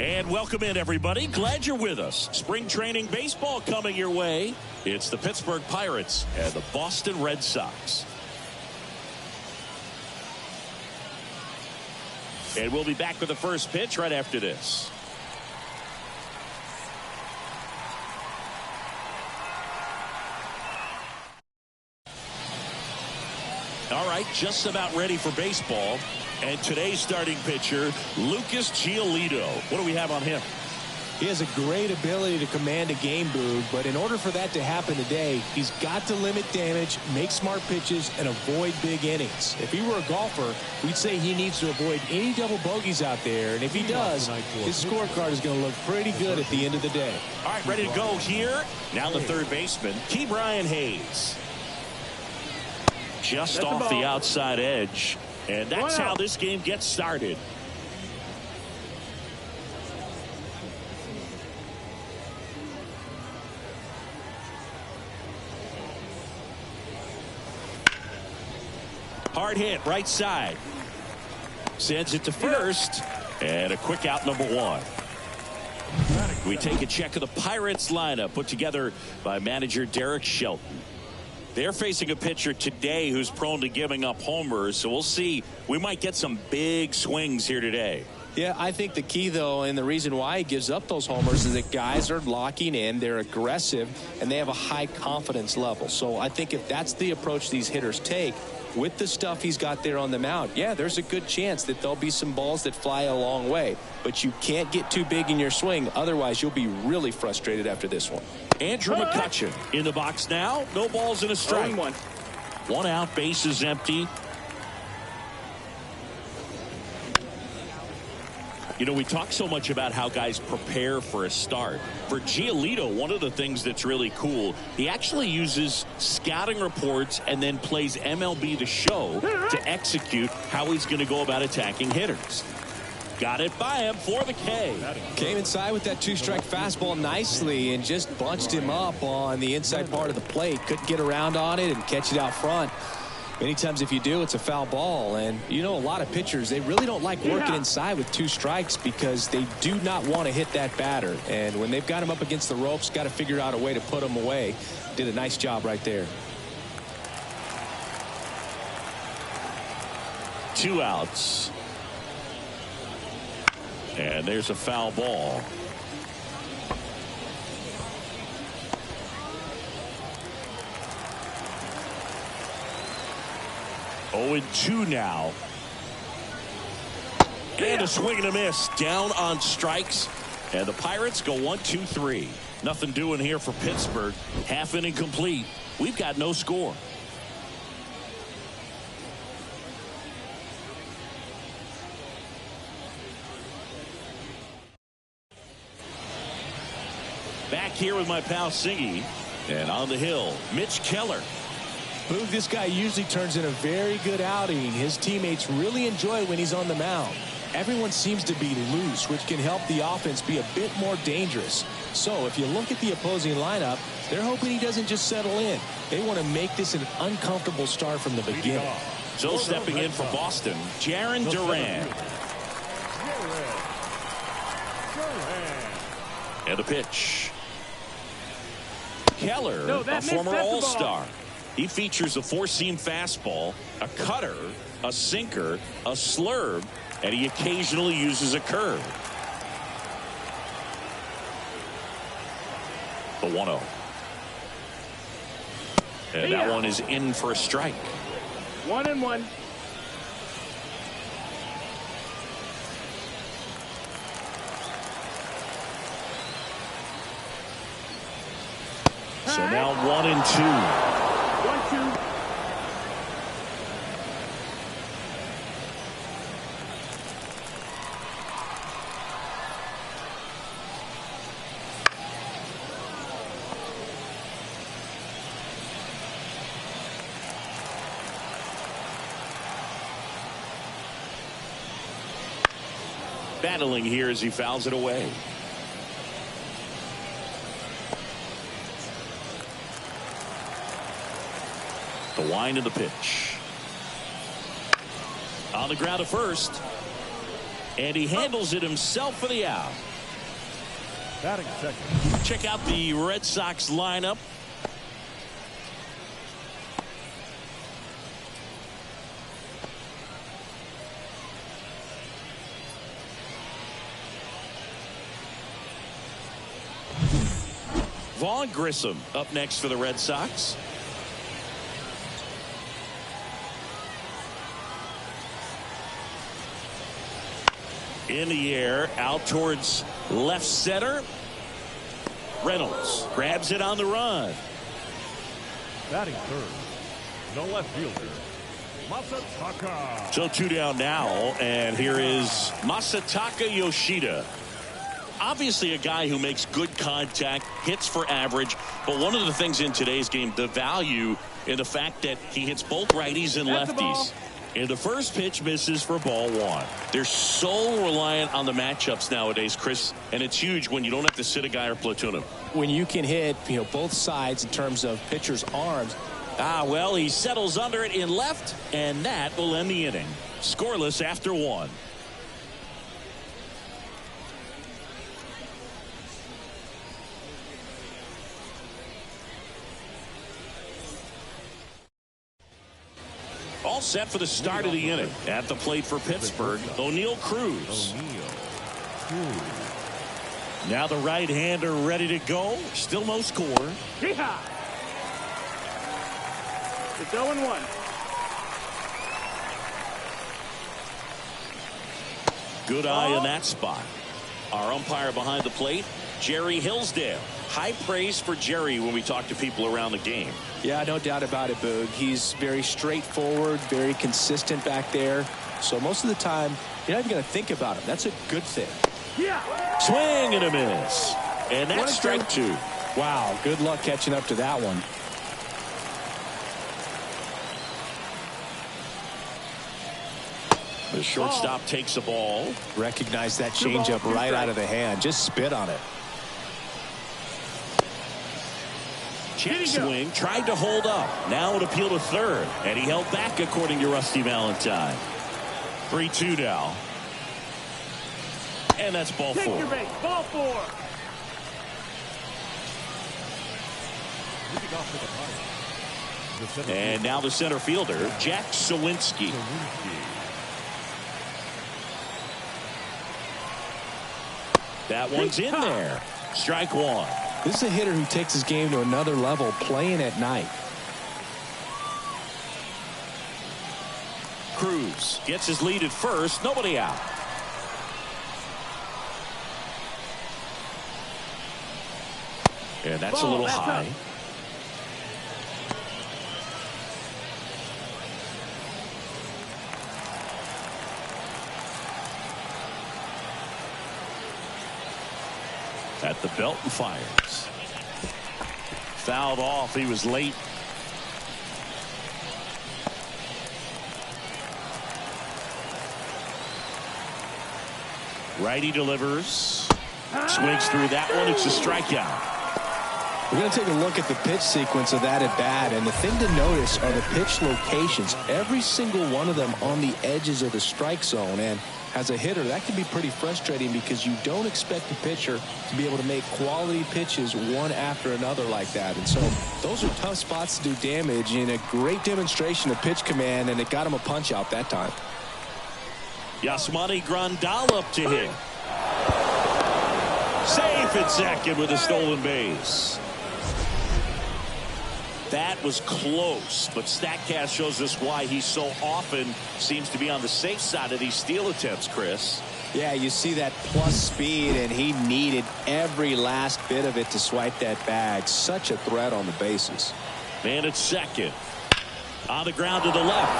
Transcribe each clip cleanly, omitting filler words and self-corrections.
And welcome in, everybody. Glad you're with us. Spring training baseball coming your way. It's the Pittsburgh Pirates and the Boston Red Sox. And we'll be back with the first pitch right after this. All right, just about ready for baseball. And today's starting pitcher, Lucas Giolito. What do we have on him? He has a great ability to command a game, Boog, but in order for that to happen today, he's got to limit damage, make smart pitches, and avoid big innings. If he were a golfer, we'd say he needs to avoid any double bogeys out there, and if he does, his scorecard is going to look pretty good at the end of the day. All right, ready to go here. Now the third baseman, Ke'Bryan Hayes. Just off the outside edge. And that's how this game gets started. Hard hit, right side. Sends it to first. And a quick out, number one. We take a check of the Pirates lineup put together by manager Derek Shelton. They're facing a pitcher today who's prone to giving up homers, so we'll see. We might get some big swings here today. Yeah, I think the key, though, and the reason why he gives up those homers is that guys are locking in, they're aggressive, and they have a high confidence level. So I think if that's the approach these hitters take, with the stuff he's got there on the mound, yeah, there's a good chance that there'll be some balls that fly a long way. But you can't get too big in your swing, otherwise you'll be really frustrated after this one. Andrew McCutchen in the box now. No balls and a strike. One out, base is empty. You know, we talk so much about how guys prepare for a start. For Giolito, one of the things that's really cool, he actually uses scouting reports and then plays MLB The Show to execute how he's going to go about attacking hitters. Got it by him for the K. Came inside with that two-strike fastball nicely and just bunched him up on the inside part of the plate. Couldn't get around on it and catch it out front. Many times if you do, it's a foul ball. And you know, a lot of pitchers, they really don't like working inside with two strikes because they do not want to hit that batter. And when they've got him up against the ropes, got to figure out a way to put him away. Did a nice job right there. 2 outs. And there's a foul ball. Oh, 2 now. And a swing and a miss. Down on strikes. And the Pirates go 1-2-3. Nothing doing here for Pittsburgh. Half inning complete. We've got no score. Back here with my pal Siggy. And on the hill, Mitch Keller. Boog, this guy usually turns in a very good outing. His teammates really enjoy when he's on the mound. Everyone seems to be loose, which can help the offense be a bit more dangerous. So if you look at the opposing lineup, they're hoping he doesn't just settle in. They want to make this an uncomfortable start from the beginning. So stepping in for Boston, Jarren Duran. And a pitch. Keller, a former All-Star. He features a four-seam fastball, a cutter, a sinker, a slurve, and he occasionally uses a curve. The 1-0. And that one is in for a strike. 1-1. So now 1-2. 1-2. Battling here as he fouls it away. The wind of the pitch. On the ground at first. And he handles it himself for the out. Batting second. Check out the Red Sox lineup. Vaughn Grissom up next for the Red Sox. In the air, out towards left center. Reynolds grabs it on the run. Batting third. No left fielder. Masataka. So 2 down now, and here is Masataka Yoshida. Obviously a guy who makes good contact, hits for average, but one of the things in today's game, the value in the fact that he hits both righties and lefties. And the first pitch misses for ball 1. They're so reliant on the matchups nowadays, Chris, and it's huge when you don't have to sit a guy or platoon him. When you can hit, both sides in terms of pitchers' arms. Well, he settles under it in left, and that will end the inning. Scoreless after 1. All set for the start of the inning. At the plate for Pittsburgh, O'Neal Cruz. Now the right-hander ready to go. Still no score. Yeehaw! It's 0-1. Good eye in that spot. Our umpire behind the plate, Jerry Hillsdale. High praise for Jerry when we talk to people around the game. Yeah, no doubt about it, Boog. He's very straightforward, very consistent back there. So most of the time, you're not even going to think about him. That's a good thing. Yeah. Swing and a miss. And that's strike 2. Wow, good luck catching up to that one. The shortstop takes a ball. Recognize that changeup right out of the hand. Just spit on it. Check swing, tried to hold up. Now an appeal to third. And he held back according to Rusty Valentine. 3-2 now. And that's ball 4. Take your base. Ball 4. And now the center fielder, Jack Sawinski. That one's in there. Strike 1. This is a hitter who takes his game to another level playing at night. Cruz gets his lead at first. Nobody out. And that's a little high. At the belt and fires. Fouled off. He was late. Righty delivers. Swings through that one. It's a strikeout. We're going to take a look at the pitch sequence of that at bat, and the thing to notice are the pitch locations. Every single one of them on the edges of the strike zone, and as a hitter, that can be pretty frustrating because you don't expect the pitcher to be able to make quality pitches one after another like that. And so those are tough spots to do damage, and a great demonstration of pitch command, and it got him a punch out that time. Yasmani Grandal up to hit. Safe at second with a stolen base. That was close, but StatCast shows us why he so often seems to be on the safe side of these steal attempts, Chris. Yeah, you see that plus speed, and he needed every last bit of it to swipe that bag. Such a threat on the bases. Man at second. On the ground to the left.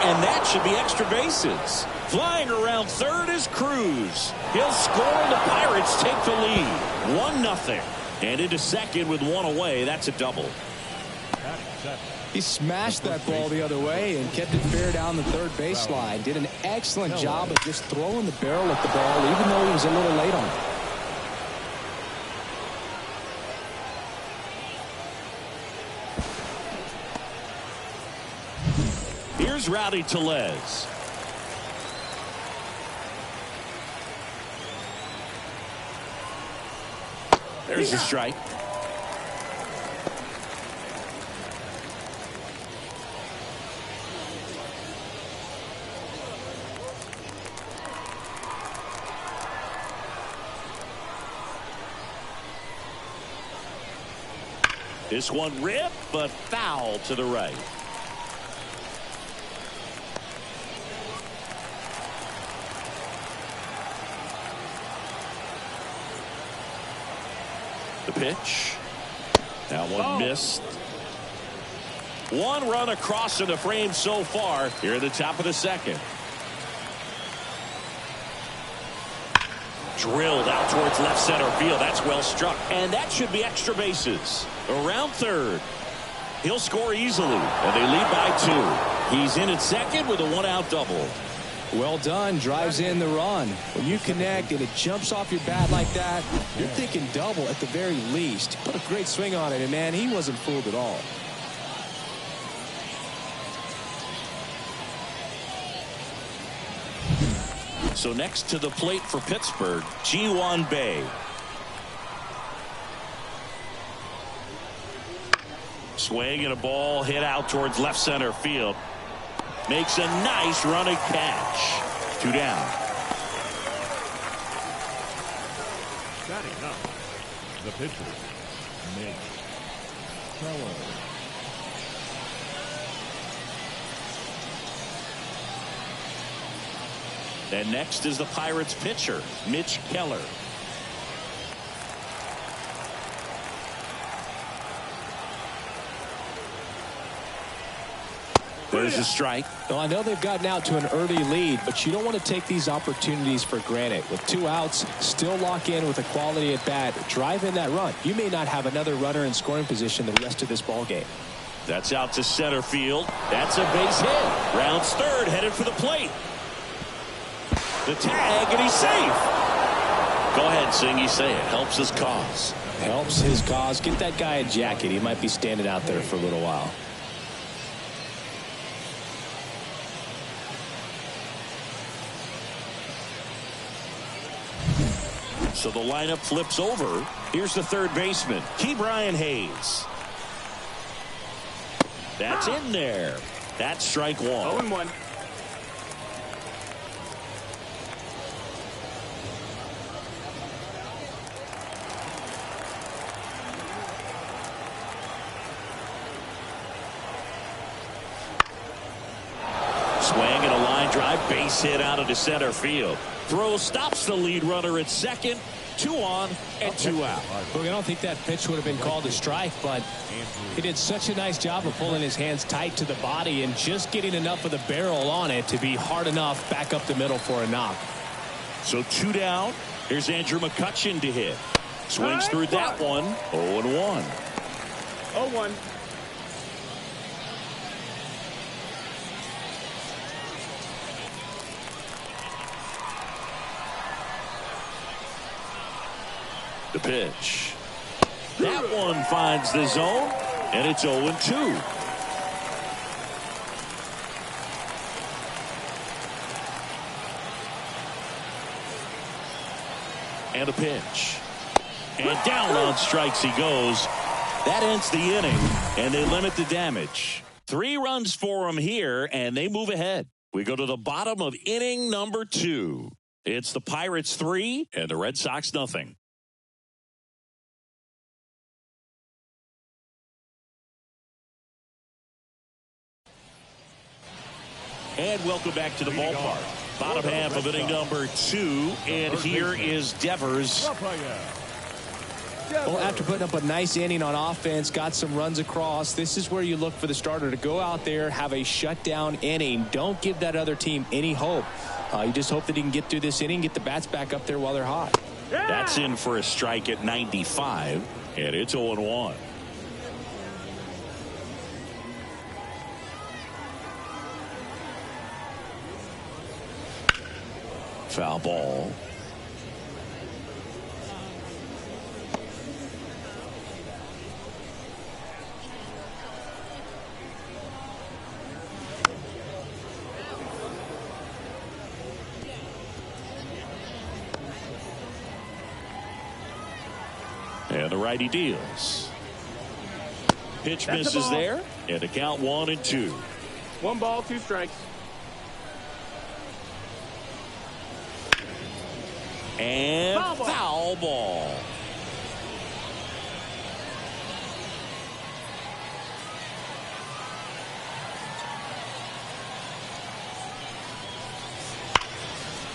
And that should be extra bases. Flying around third is Cruz. He'll score, and the Pirates take the lead. 1-0. And into second with one away. That's a double. He smashed that ball the other way and kept it fair down the third baseline. Did an excellent job of just throwing the barrel at the ball, even though he was a little late on it. Here's Rowdy Tellez. There's a strike. This one ripped, but foul to the right. The pitch. That one missed. One run across in the frame so far here at the top of the second. Drilled out towards left center field. That's well struck. And that should be extra bases. Around third. He'll score easily. And they lead by 2. He's in at second with a 1-out double. Well done. Drives in the run. When you connect and it jumps off your bat like that, you're thinking double at the very least. Put a great swing on it, and man, he wasn't fooled at all. So next to the plate for Pittsburgh, Ji-Hwan Bae. Swing and a ball hit out towards left center field. Makes a nice running catch. 2 down. Batting up, the pitcher, Mitch Keller. And next is the Pirates pitcher, Mitch Keller. There's a strike. Well, I know they've gotten out to an early lead, but you don't want to take these opportunities for granted. With 2 outs, still lock in with a quality at bat. Drive in that run. You may not have another runner in scoring position the rest of this ball game. That's out to center field. That's a base hit. Rounds third, headed for the plate. The tag, and he's safe. Go ahead, Singy, say it. Helps his cause. Helps his cause. Get that guy a jacket. He might be standing out there for a little while. So the lineup flips over. Here's the third baseman, Ke'Bryan Hayes. That's in there. That's strike 1. 0-1. Swing and a line drive, base hit out into center field. Throw stops the lead runner at second. 2 on and 2 out. Look, I don't think that pitch would have been called a strike, but he did such a nice job of pulling his hands tight to the body and just getting enough of the barrel on it to be hard enough back up the middle for a knock. So 2 down. Here's Andrew McCutchen to hit. Swings through that one. 0-1. 0-1. The pitch. That one finds the zone, and it's 0-2. And a pitch. And down on strikes he goes. That ends the inning, and they limit the damage. 3 runs for him here, and they move ahead. We go to the bottom of inning number 2. It's the Pirates 3 and the Red Sox nothing. And welcome back to the ballpark. Bottom half of inning number 2, and here is Devers. Well, after putting up a nice inning on offense, got some runs across, this is where you look for the starter to go out there, have a shutdown inning. Don't give that other team any hope. You just hope that he can get through this inning, get the bats back up there while they're hot. That's in for a strike at 95, and it's 0-1. Foul ball. And And the righty deals. Pitch That's misses there. And the count 1-2. 1 ball, 2 strikes. And foul ball.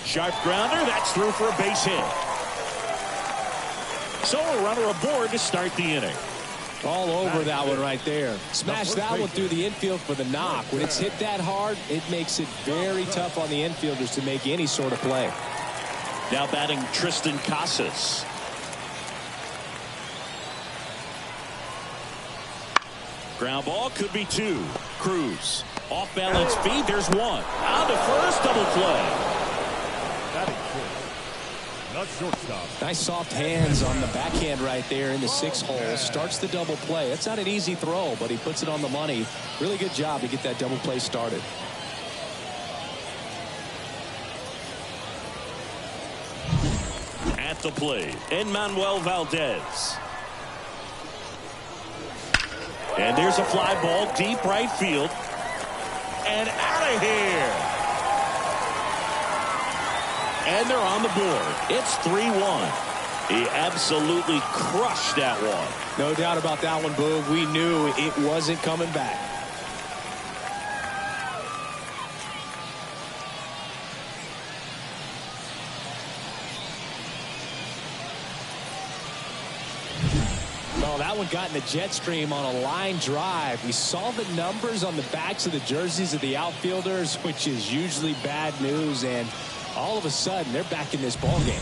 Sharp grounder. That's through for a base hit. So a runner aboard to start the inning. All over that one right there. Smash that one through the infield for the knock. When it's hit that hard, it makes it very tough on the infielders to make any sort of play. Now batting Tristan Casas. Ground ball could be 2. Cruz. Off balance feed. There's 1. On to first. Double play. Not shortstop. Nice soft hands on the backhand right there in the 6 hole. Starts the double play. That's not an easy throw, but he puts it on the money. Really good job to get that double play started. At the plate, Enmanuel Valdez. And there's a fly ball deep right field. And out of here. And they're on the board. It's 3-1. He absolutely crushed that one. No doubt about that one, Boog. We knew it wasn't coming back. Well, that one got in the jet stream on a line drive. We saw the numbers on the backs of the jerseys of the outfielders, which is usually bad news, and all of a sudden, they're back in this ball game.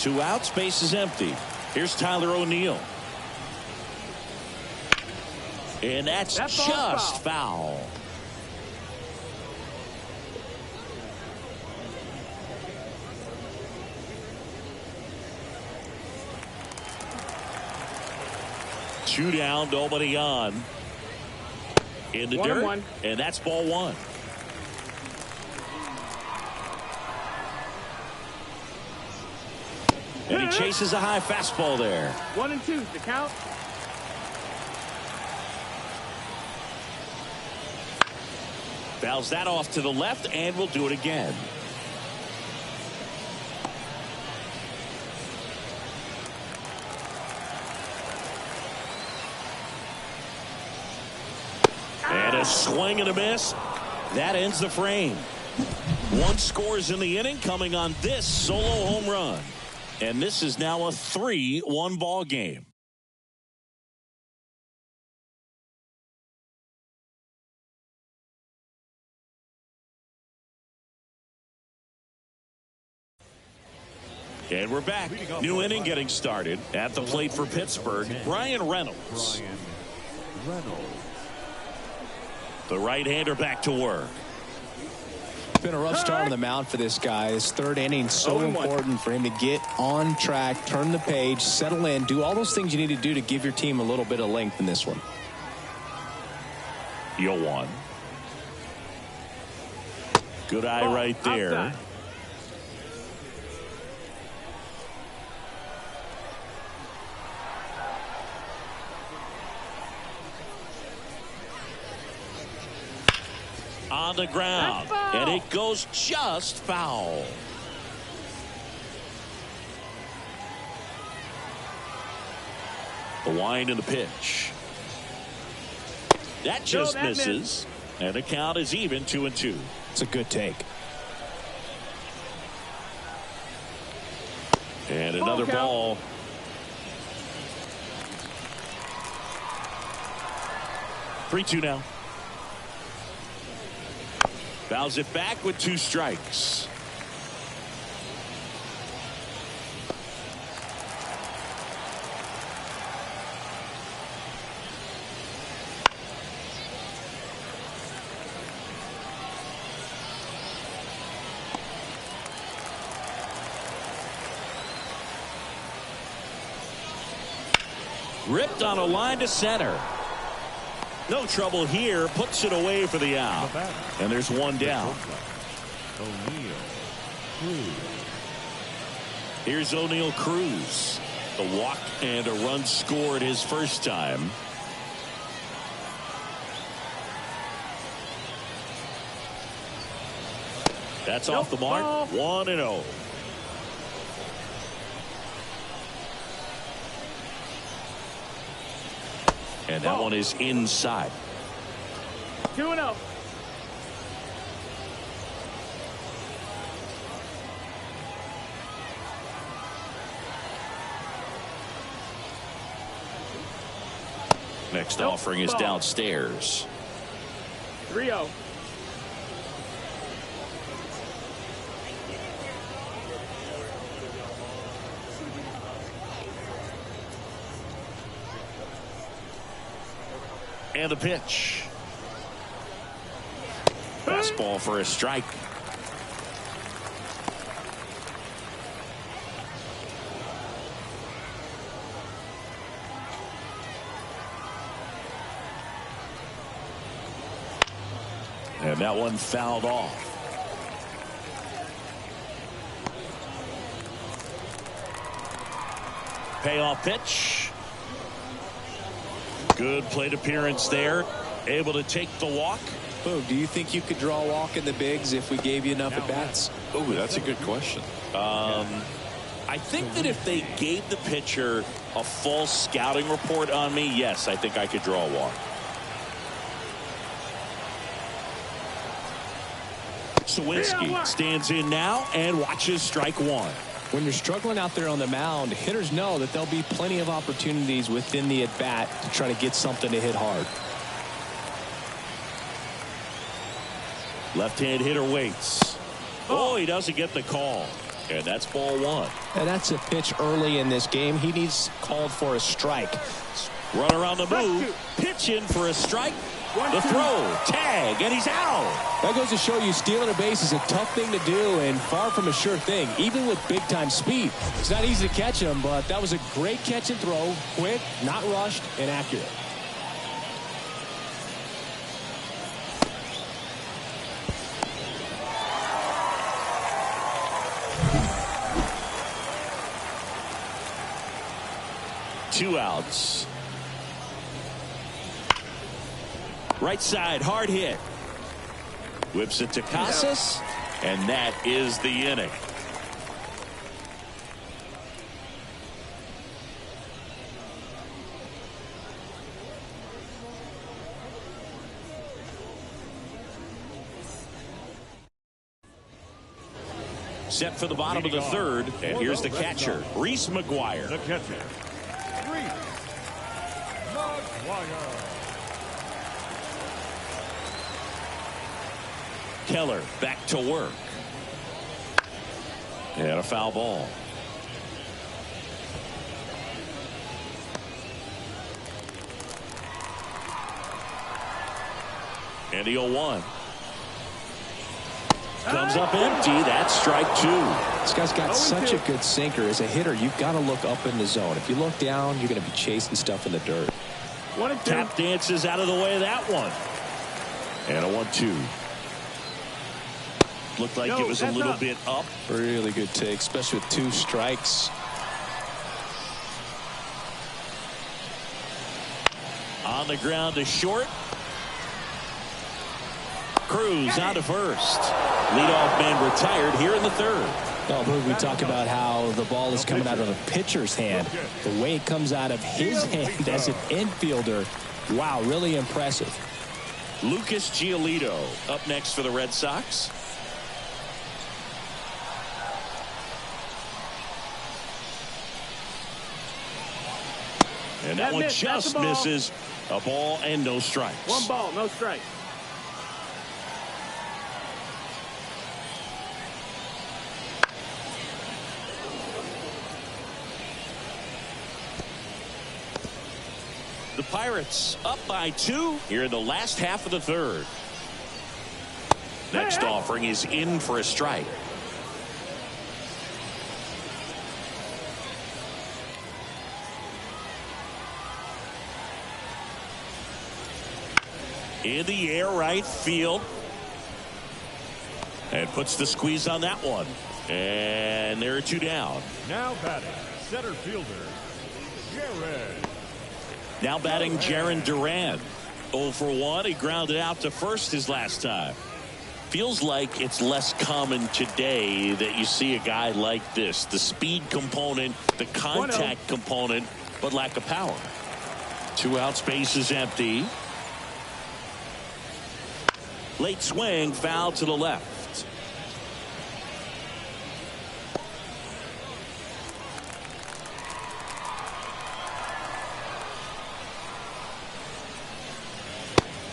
2 outs, base is empty. Here's Tyler O'Neill. And that's just foul. Two down, nobody on. In the dirt, and that's ball 1. And he chases a high fastball there. 1-2, the count. Fouls that off to the left, and we'll do it again. And a swing and a miss. That ends the frame. 1 scores in the inning, coming on this solo home run. And this is now a 3-1 ball game. And we're back. New inning getting started. At the plate for Pittsburgh, Brian Reynolds. The right-hander back to work. It's been a rough start on the mound for this guy. His 3rd inning so important for him to get on track, turn the page, settle in, do all those things you need to do to give your team a little bit of length in this one. 0-1. Good eye right there. Outside. On the ground, and it goes just foul. The wind and the pitch. That just misses, and the count is even 2-2. It's a good take. And another ball. Three-two now. Fouls it back with 2 strikes. Ripped on a line to center. No trouble here. Puts it away for the out. And there's 1 down. Here's O'Neill Cruz. The walk and a run scored his first time. That's off the mark. 1-0. And that one is inside. 2-0. Next offering is downstairs. 3-0. And the pitch. Fastball for a strike. And that one fouled off. Payoff pitch. Good plate appearance there. Able to take the walk. Oh, do you think you could draw a walk in the bigs if we gave you enough at bats? Oh, that's a good question. I think that if they gave the pitcher a full scouting report on me, yes, I think I could draw a walk. Sawinski stands in now and watches strike one. When you're struggling out there on the mound, hitters know that there'll be plenty of opportunities within the at-bat to try to get something to hit hard. Left-hand hitter waits. Oh, he doesn't get the call. And that's ball one. And that's a pitch early in this game. He needs called for a strike. Run around the move. Pitch in for a strike. The throw, tag, and he's out. That goes to show you stealing a base is a tough thing to do and far from a sure thing, even with big-time speed. It's not easy to catch him, but that was a great catch and throw. Quick, not rushed, and accurate. Two outs. Right side, hard hit. Whips it to Casas, and that is the inning. Set for the bottom of the third, and here's the catcher, Reese McGuire. The catcher, Reese McGuire. Keller back to work. And a foul ball. And the 0-1. Comes up empty. That's strike two. This guy's got such a good sinker. As a hitter, you've got to look up in the zone. If you look down, you're going to be chasing stuff in the dirt. Tap dances out of the way of that one. And a 1-2. Looked like it was a little bit up. Really good take, especially with two strikes. On the ground to short. Cruz out to first. Leadoff man retired here in the third. No, we talk about how the ball is coming out of the pitcher's hand. The way it comes out of his hand as an infielder. Wow, really impressive. Lucas Giolito up next for the Red Sox. And that one just misses. A ball and no strikes. One ball, no strikes. The Pirates up by 2 here in the last half of the third. Next offering is in for a strike. In the air, right field. And puts the squeeze on that one. And there are 2 down. Now batting, center fielder, Jared. Now batting Jarren Duran. 0 for 1. He grounded out to first his last time. Feels like it's less common today that you see a guy like this. The speed component, the contact component, but lack of power. 2 out, space is empty. Late swing, foul to the left.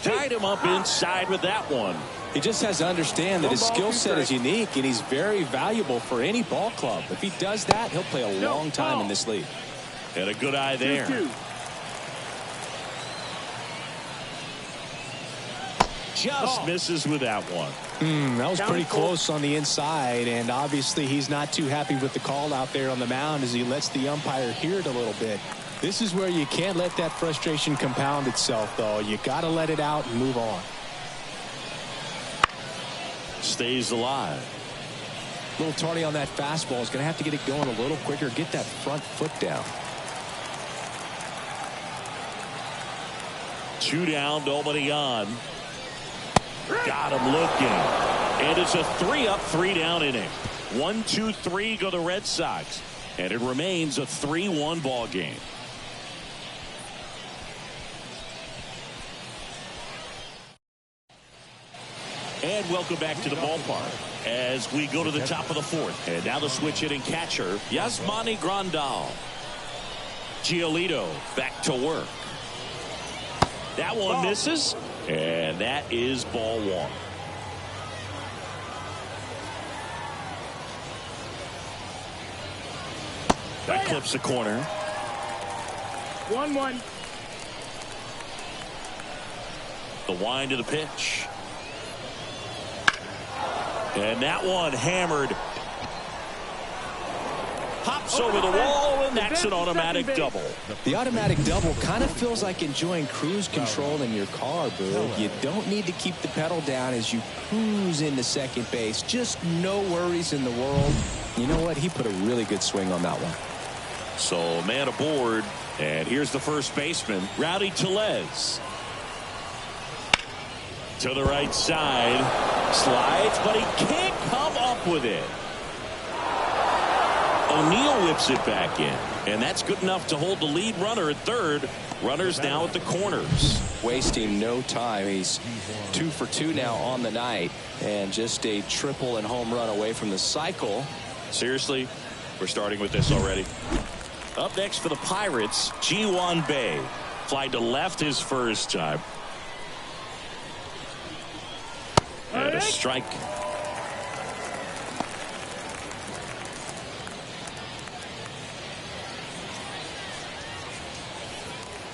Tied him up inside with that one. He just has to understand that his skill set is unique, and he's very valuable for any ball club. If he does that, he'll play a long time in this league. And a good eye there. 2-2. Just misses with that one. That was pretty close on the inside, and obviously he's not too happy with the call out there on the mound as he lets the umpire hear it a little bit. This is where you can't let that frustration compound itself, though. You got to let it out and move on. Stays alive. A little tardy on that fastball. Is going to have to get it going a little quicker. Get that front foot down. 2 down, nobody on. Got him looking. And it's a 3-up, 3-down inning. 1-2-3 go the Red Sox. And it remains a 3-1 ball game. And welcome back to the ballpark as we go to the top of the 4th. And now the switch hitting catcher, Yasmani Grandal. Giolito back to work. That one misses, and that is ball 1. That clips the corner. 1-1. The wind of the pitch. And that one hammered. Pops over the wall, and that's an automatic double. The automatic double kind of feels like enjoying cruise control in your car, Boo. You don't need to keep the pedal down as you cruise into second base. Just no worries in the world. You know what? He put a really good swing on that one. So man aboard, and here's the first baseman, Rowdy Tellez. To the right side, slides, but he can't come up with it. O'Neill whips it back in, and that's good enough to hold the lead runner at third. Runners now at the corners. Wasting no time. He's 2 for 2 now on the night, and just a triple and home run away from the cycle. Seriously, we're starting with this already. Up next for the Pirates, Ji-Hwan Bae. Fly to left his first time. And a strike.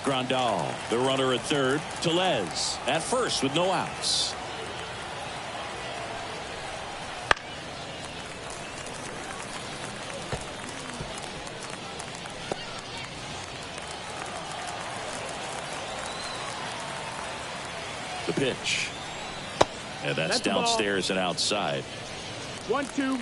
Grandal, the runner at third. Tellez at first with no outs. The pitch. And that's downstairs and outside. 1-2.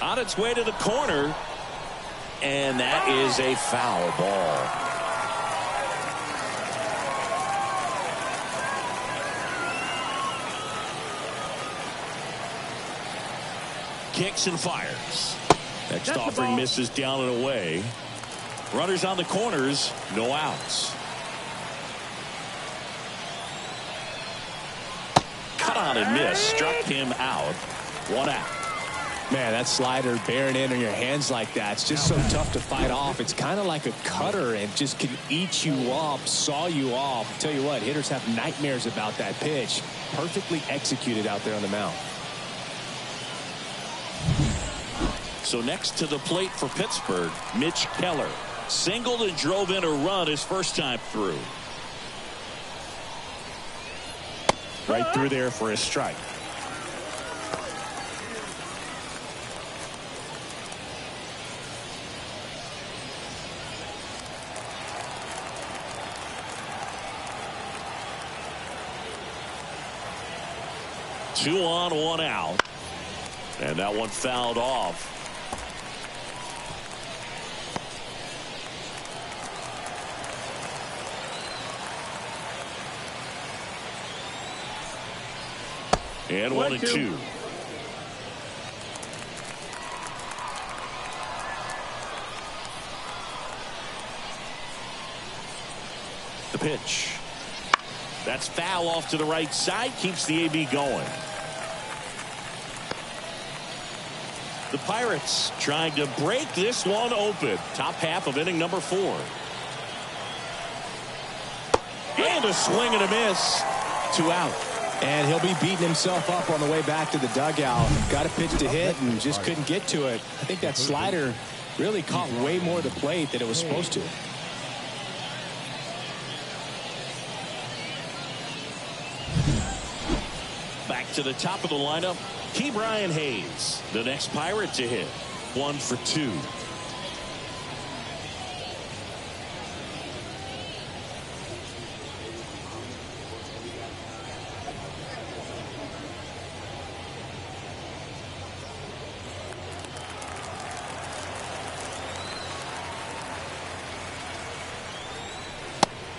On its way to the corner, and that is a foul ball. Kicks and fires. Next offering misses down and away. Runners on the corners, no outs. Cut on and miss, struck him out. 1 out. Man, that slider bearing in on your hands like that, it's just so tough to fight off. It's kind of like a cutter and just can eat you up, saw you off. Tell you what, hitters have nightmares about that pitch. Perfectly executed out there on the mound. So next to the plate for Pittsburgh, Mitch Keller. Singled and drove in a run his first time through. Right through there for a strike. 2 on, 1 out. And that one fouled off. And 1-2. The pitch. That's foul off to the right side. Keeps the AB going. The Pirates trying to break this one open. Top half of inning number 4. And a swing and a miss. 2 out. And he'll be beating himself up on the way back to the dugout. Got a pitch to hit and just couldn't get to it. I think that slider really caught way more to the plate than it was supposed to. Back to the top of the lineup, Ke'Bryan Hayes, the next Pirate to hit. 1 for 2.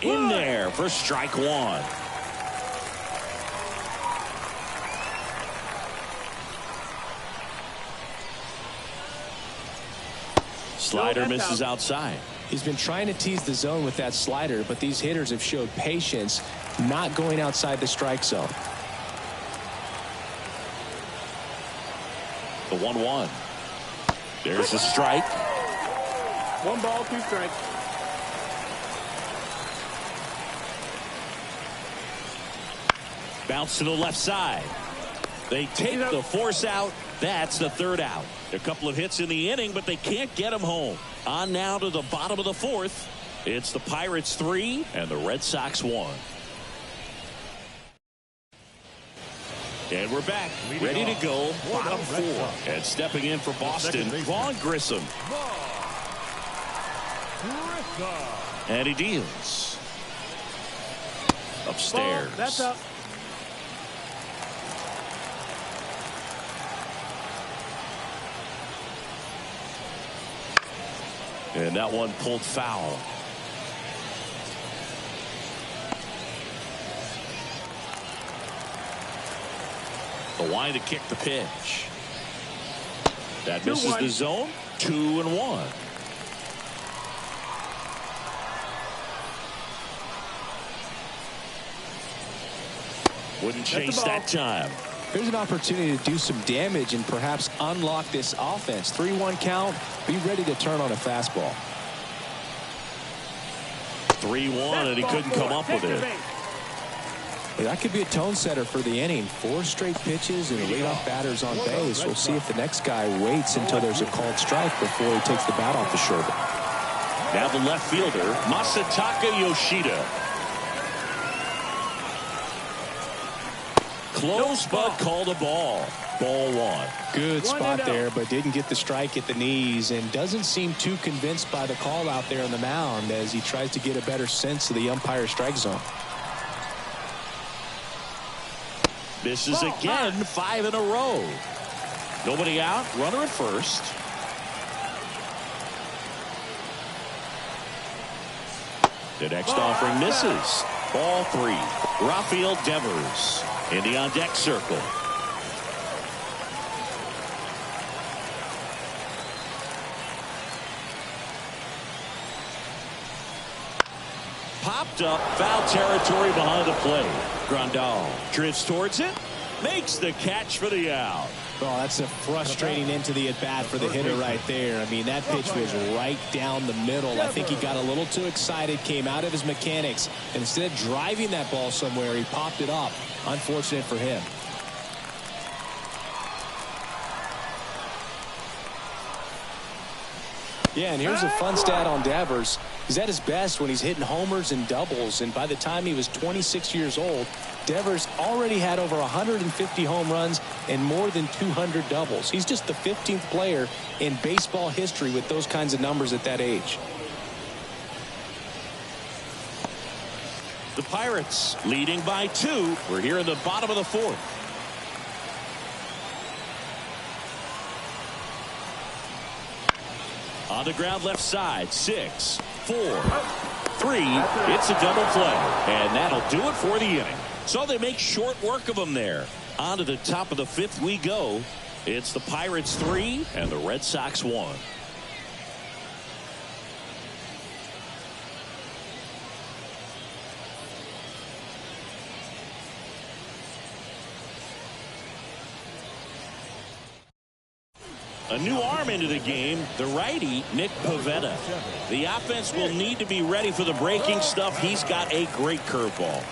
In there for strike 1. Slider misses outside. He's been trying to tease the zone with that slider, but these hitters have showed patience, not going outside the strike zone. The 1-1. There's the strike. 1 ball, 2 strikes. Bounce to the left side. They take the force out. That's the 3rd out. A couple of hits in the inning, but they can't get him home. On now to the bottom of the 4th. It's the Pirates 3 and the Red Sox 1. And we're back, ready to go. Bottom 4. And stepping in for Boston, Vaughn Grissom. And he deals. Upstairs. That's up. And that one pulled foul. The line to kick the pitch. That misses the zone. 2-1. Wouldn't chase that time. Here's an opportunity to do some damage and perhaps unlock this offense. 3-1 count. Be ready to turn on a fastball. 3-1, and he couldn't come up with it. That could be a tone setter for the inning. 4 straight pitches and leadoff batters on base. We'll see if the next guy waits until there's a called strike before he takes the bat off the shoulder. Now the left fielder, Masataka Yoshida. Close, but called a ball. Ball 1. Good spot there, but didn't get the strike at the knees and doesn't seem too convinced by the call out there on the mound as he tries to get a better sense of the umpire strike zone. Misses again, 5 in a row. Nobody out, runner at first. The next offering misses. Ball 3. Rafael Devers in the on deck circle. Popped up, foul territory behind the plate. Grandal drifts towards it, makes the catch for the out. Oh, that's a frustrating into the at bat for the hitter right there. I mean, that pitch was right down the middle. I think he got a little too excited, came out of his mechanics, and instead of driving that ball somewhere, he popped it up. Unfortunate for him. Yeah, and here's a fun stat on Devers. He's at his best when he's hitting homers and doubles, and by the time he was 26 years old, Devers already had over 150 home runs and more than 200 doubles. He's just the 15th player in baseball history with those kinds of numbers at that age. The Pirates leading by 2. We're here in the bottom of the 4th. On the ground left side. 6, 4, 3. It's a double play. And that'll do it for the inning. So they make short work of them there. On to the top of the 5th we go. It's the Pirates 3 and the Red Sox 1. A new arm into the game, the righty, Nick Pivetta. The offense will need to be ready for the breaking stuff. He's got a great curveball.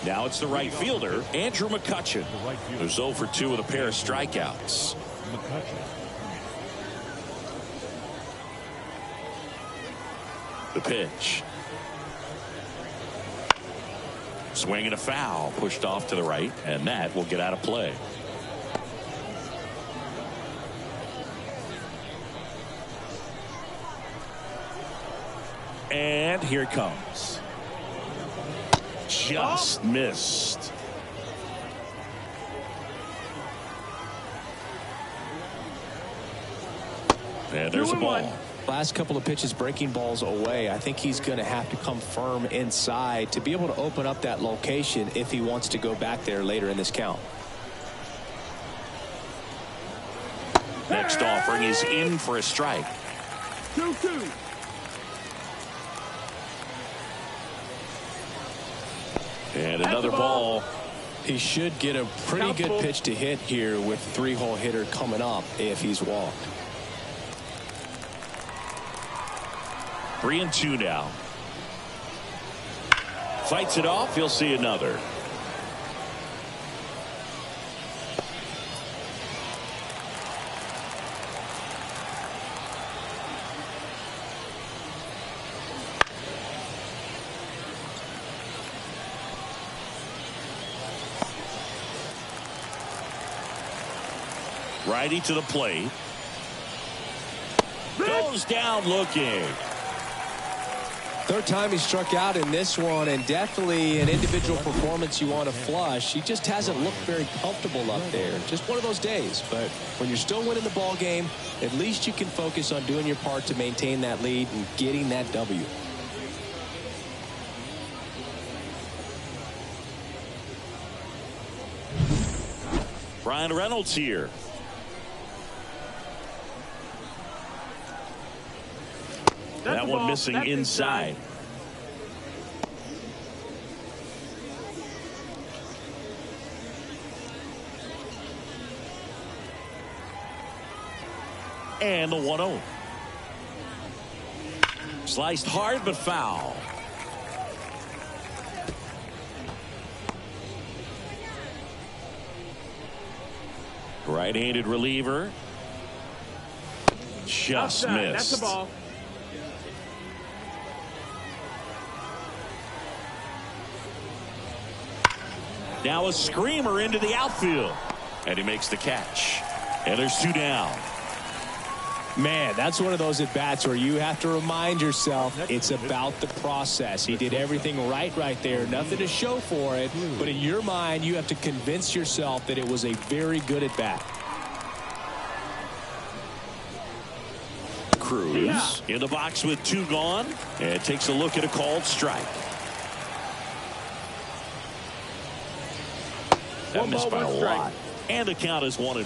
Now it's the right fielder, Andrew McCutchen, who's 0 for 2 with a pair of strikeouts. The pitch. Swing and a foul, pushed off to the right, and that will get out of play. And here it comes. Just missed. And there's a ball. Last couple of pitches breaking balls away. I think he's going to have to come firm inside to be able to open up that location if he wants to go back there later in this count. Next offering is in for a strike. 2-2. And another ball. He should get a pretty good pitch to hit here with the 3-hole hitter coming up if he's walked. 3-2 now. Fights it off. He'll see another. Righty to the plate. Goes down looking. Third time he struck out in this one, and definitely an individual performance you want to flush. He just hasn't looked very comfortable up there. Just one of those days. But when you're still winning the ball game, at least you can focus on doing your part to maintain that lead and getting that W. Brian Reynolds here. That one missing inside. And the 1-0. Sliced hard but foul. Right-handed reliever. Just missed. That's the ball. Now a screamer into the outfield. And he makes the catch. And there's 2 down. Man, that's one of those at-bats where you have to remind yourself it's about the process. He did everything right there. Nothing to show for it. But in your mind, you have to convince yourself that it was a very good at-bat. Cruz in the box with 2 gone. And takes a look at a called strike. That missed by a lot. And the count is 1-1.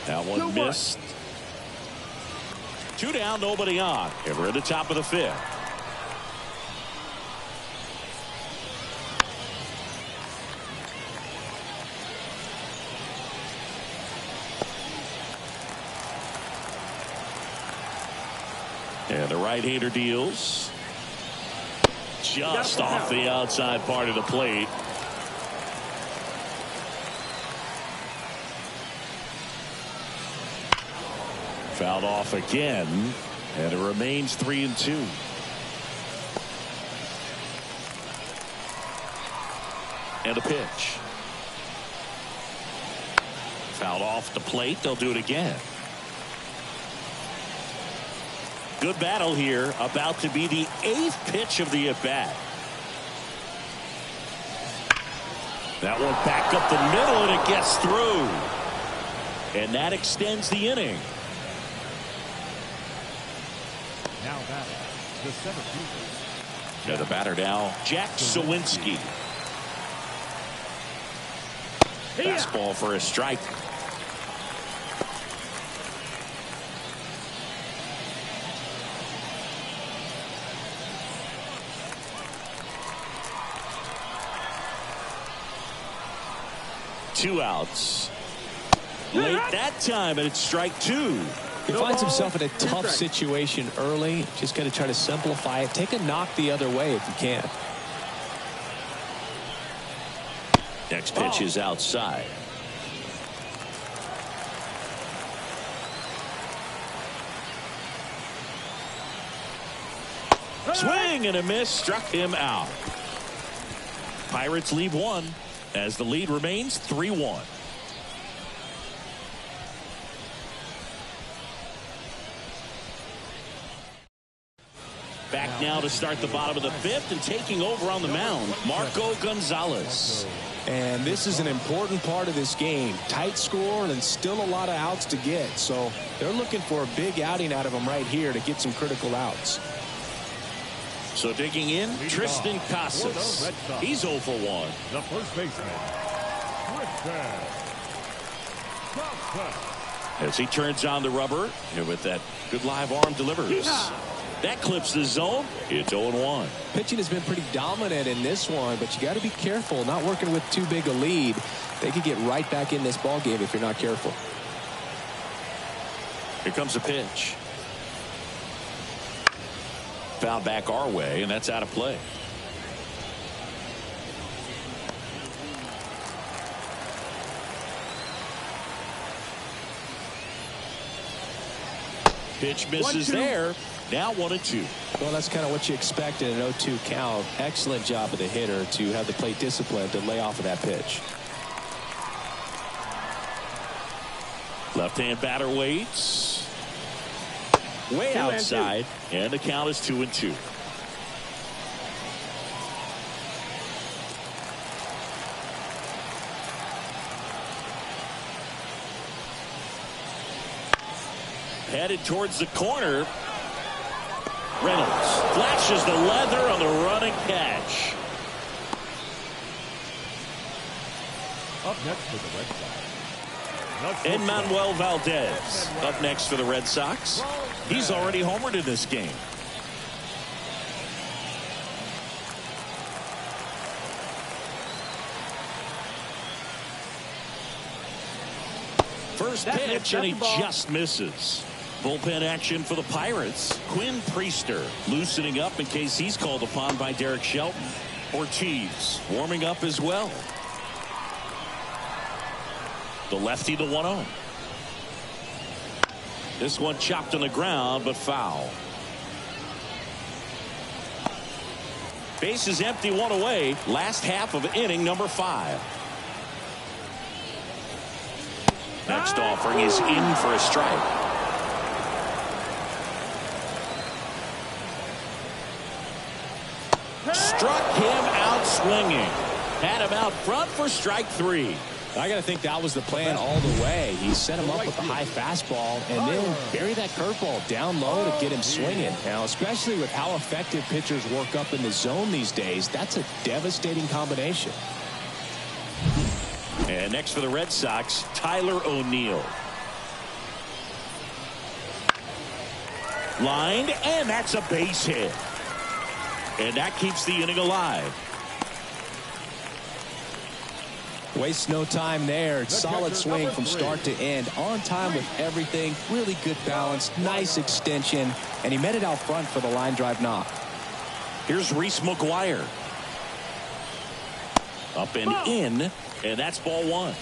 That one missed. 2 down, nobody on. And we're at the top of the 5th. And the right-hander deals. Just off the outside part of the plate. Fouled off again. And it remains 3-2. And a pitch. Fouled off the plate. They'll do it again. Good battle here. About to be the 8th pitch of the at-bat. That one back up the middle, and it gets through. And that extends the inning. Now batting, the center fielder. Yeah, the batter now, Jack Sawinski. Fastball for a strike. Two outs. Late that time, and it's strike 2. He finds himself in a tough situation early. Just got to try to simplify it. Take a knock the other way if you can. Next pitch is outside. Swing and a miss, struck him out. Pirates leave 1 as the lead remains 3-1. Back now to start the bottom of the 5th, and taking over on the mound, Marco Gonzalez. And this is an important part of this game. Tight score and still a lot of outs to get. So they're looking for a big outing out of him right here to get some critical outs. So digging in, Tristan Casas. He's 0 for 1. The first baseman, Tristan Casas. As he turns on the rubber, and with that good live arm delivers. That clips the zone. It's 0-1. Pitching has been pretty dominant in this one, but you got to be careful. Not working with too big a lead. They could get right back in this ball game if you're not careful. Here comes a pitch. Foul back our way, and that's out of play. Pitch misses there. Now 1-2. Well, that's kind of what you expect in an 0-2 count. Excellent job of the hitter to have the plate discipline to lay off of that pitch. Left-hand batter waits. Way outside, and the count is 2-2. Headed towards the corner. Reynolds flashes the leather on the running catch. Up next for the Red Sox, Emmanuel Valdez up next for the Red Sox. He's already homered in this game. First pitch, and he just misses. Bullpen action for the Pirates. Quinn Priester loosening up in case he's called upon by Derek Shelton. Ortiz warming up as well. The lefty, the 1-0. This one chopped on the ground, but foul. Base is empty, 1 away. Last half of inning number 5. Next offering is in for a strike. Struck him out swinging. Had him out front for strike 3. I got to think that was the plan all the way. He set him up with a high fastball and then bury that curveball down low to get him swinging. Now, especially with how effective pitchers work up in the zone these days, that's a devastating combination. And next for the Red Sox, Tyler O'Neill. Lined, and that's a base hit. And that keeps the inning alive. Wastes no time there. Solid swing from start to end. On time with everything. Really good balance. Nice extension. And he met it out front for the line drive knock. Here's Reese McGuire. Up and in. And that's ball 1.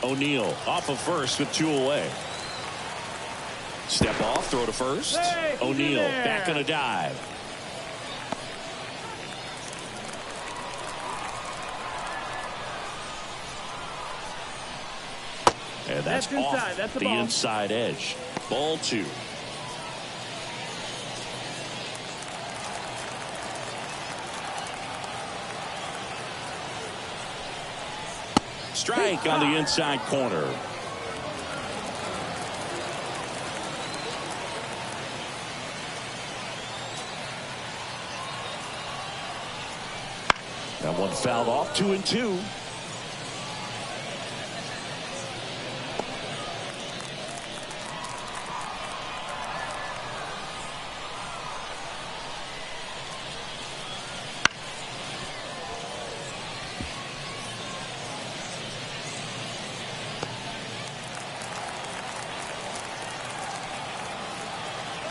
O'Neill off of first with 2 away. Step off, throw to first. O'Neill back on a dive. That's That's inside. off That's the the ball. inside edge. Ball 2. Strike on the inside corner. That one fouled off. 2-2.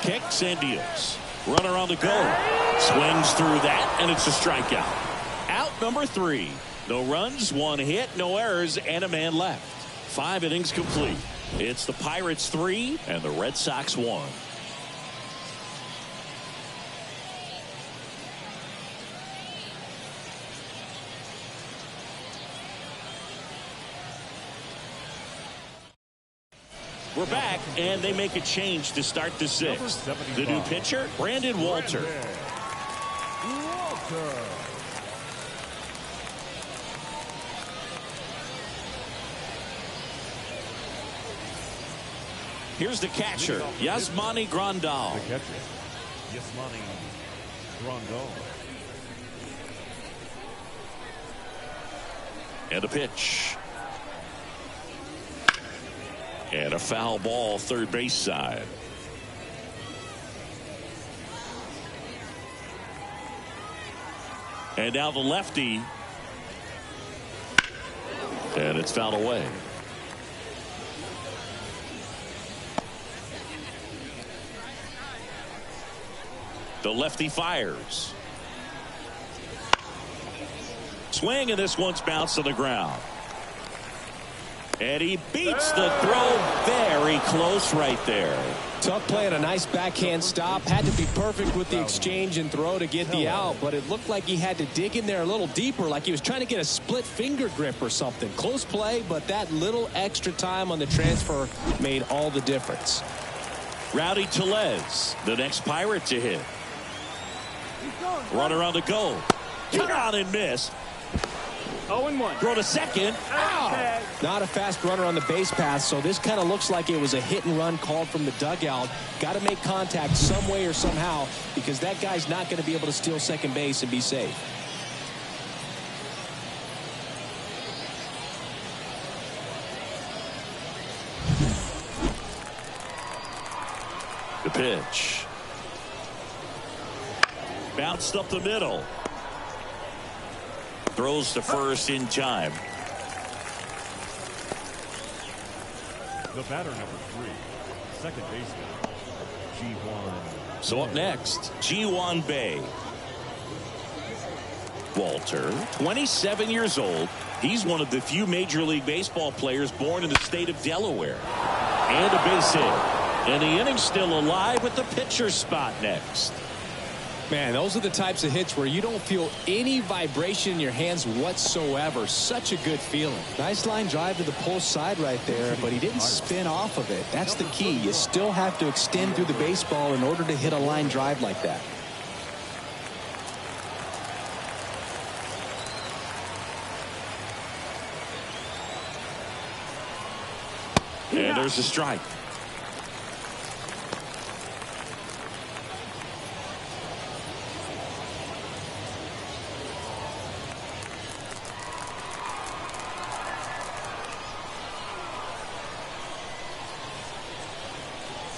Kicks and deals. Runner on the go. Swings through that, and it's a strikeout. Out number 3. No runs, 1 hit, no errors, and a man left. 5 innings complete. It's the Pirates 3 and the Red Sox 1. We're back, and they make a change to start the 6th. The new pitcher, Brandon Walter. Here's the catcher, Yasmani Grandal. The catcher, Yasmani Grandal. And a pitch. And a foul ball, third base side. And now the lefty. And it's fouled away. The lefty fires. Swing, and this one's bounced to the ground. And he beats the throw very close right there. Tough play and a nice backhand stop. Had to be perfect with the exchange and throw to get the out, but it looked like he had to dig in there a little deeper, like he was trying to get a split finger grip or something. Close play, but that little extra time on the transfer made all the difference. Rowdy Tellez, the next Pirate to hit. Runner on the go. Cut on and miss. 0-1. Throw to second. Ow. Not a fast runner on the base pass, so this kind of looks like it was a hit and run called from the dugout. Got to make contact some way or somehow, because that guy's not going to be able to steal second base and be safe. The pitch. Bounced up the middle. Throws to first in time. The batter, number 3, second baseman, Ji-Hwan. So up next, Ji-Hwan Bae. Walter, 27 years old. He's one of the few Major League Baseball players born in the state of Delaware. And a base hit. And the inning's still alive with the pitcher's spot next. Man, those are the types of hits where you don't feel any vibration in your hands whatsoever. Such a good feeling. Nice line drive to the pull side right there, but he didn't spin off of it. That's the key. You still have to extend through the baseball in order to hit a line drive like that. And there's a strike.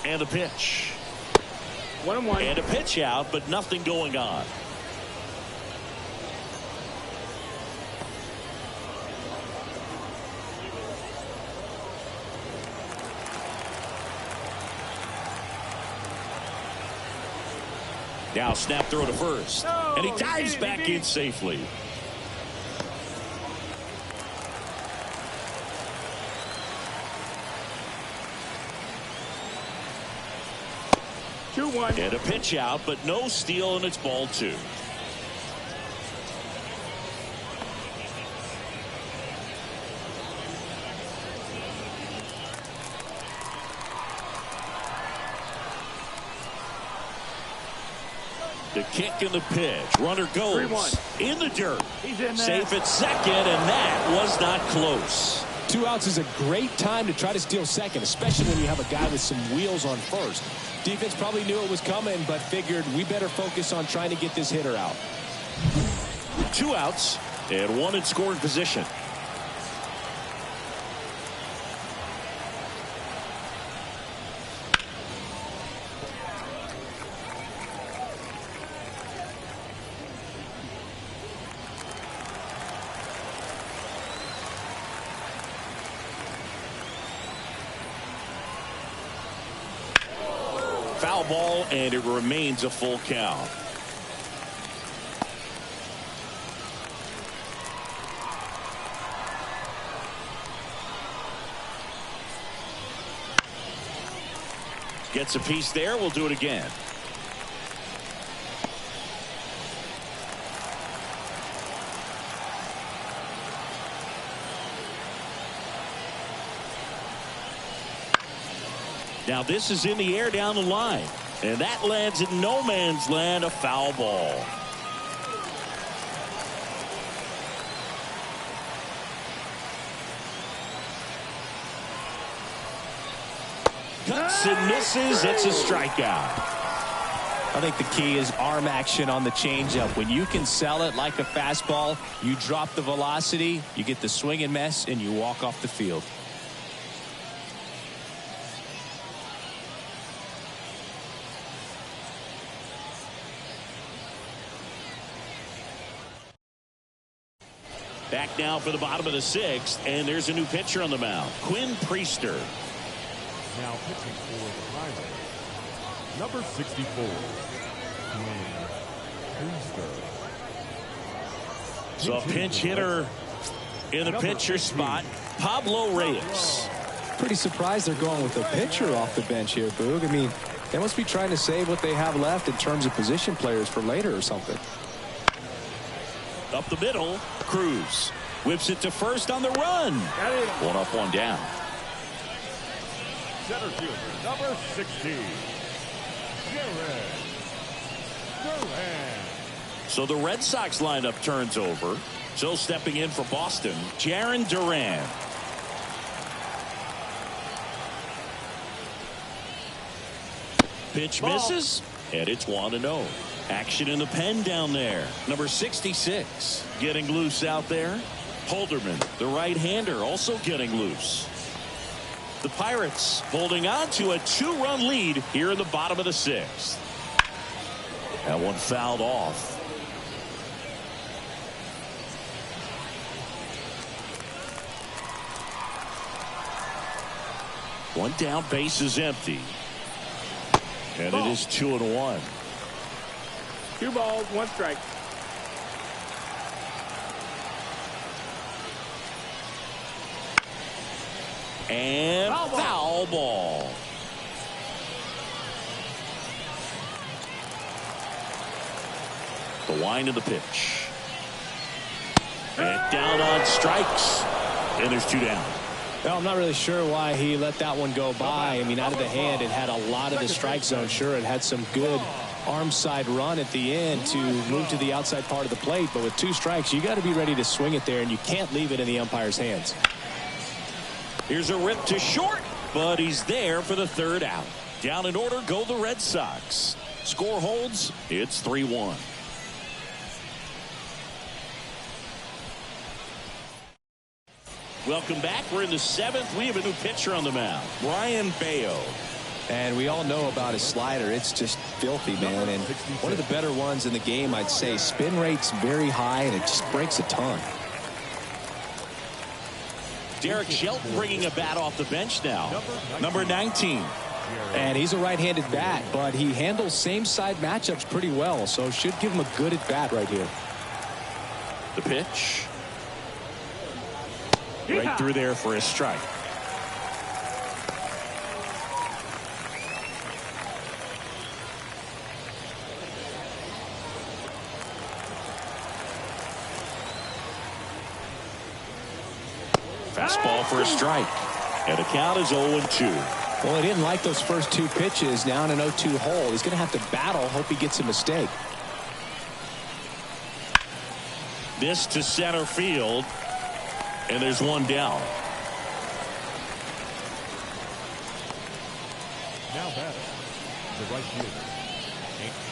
And a pitch. 1-1. And a pitch out, but nothing going on. Now snap throw to first. And he dives back in safely. And a pitch out, but no steal, and it's ball 2. The kick and the pitch. Runner goes 3-1. in the dirt. He's in there. Safe at second, and that was not close. 2 outs is a great time to try to steal second, especially when you have a guy with some wheels on first. Defense probably knew it was coming, but figured we better focus on trying to get this hitter out. 2 outs and 1 in scoring position. Foul ball, and it remains a full count. Gets a piece there. We'll do it again. Now this is in the air down the line, and that lands in no man's land, a foul ball. Cuts and misses. It's a strikeout. I think the key is arm action on the changeup. When you can sell it like a fastball, you drop the velocity, you get the swing and miss, and you walk off the field. Back now for the bottom of the 6th, and there's a new pitcher on the mound, Quinn Priester. Now pitching for the Pirates, number 64, Quinn Priester. So a pinch hitter in the pitcher spot, Pablo Reyes. Pretty surprised they're going with a pitcher off the bench here, Boog. I mean, they must be trying to save what they have left in terms of position players for later or something. Up the middle, Cruz whips it to first on the run. 1 up, 1 down. Center fielder, number 16, Jared Duran. So the Red Sox lineup turns over. So stepping in for Boston, Jaron Duran. Pitch misses, and it's 1-0. Action in the pen down there. Number 66 getting loose out there. Holderman, the right-hander, also getting loose. The Pirates holding on to a 2-run lead here in the bottom of the 6th. That one fouled off. One down, base is empty. And it is 2-1. 2 balls, 1 strike. And foul ball. The wind of the pitch. And down on strikes. And there's 2 down. Well, I'm not really sure why he let that one go by. I mean, out of the hand, it had a lot of the strike zone. Sure, it had some good arm side run at the end to move to the outside part of the plate. But with 2 strikes, you got to be ready to swing it there, and you can't leave it in the umpire's hands. Here's a rip to short, but he's there for the 3rd out. Down in order go the Red Sox. Score holds. It's 3-1. Welcome back. We're in the 7th. We have a new pitcher on the mound, Brian Bayo. And we all know about his slider. It's just filthy, man. And one of the better ones in the game, I'd say. Spin rate's very high, and it just breaks a ton. Derek Shelton bringing a bat off the bench now. Number 19. And he's a right-handed bat, but he handles same-side matchups pretty well, so should give him a good at-bat right here. The pitch. Right through there for a strike. Fastball for a strike. And the count is 0-2. Well, he didn't like those first 2 pitches. Now in an 0-2 hole. He's going to have to battle. Hope he gets a mistake. This to center field. And there's one down. Now batting, the right fielder.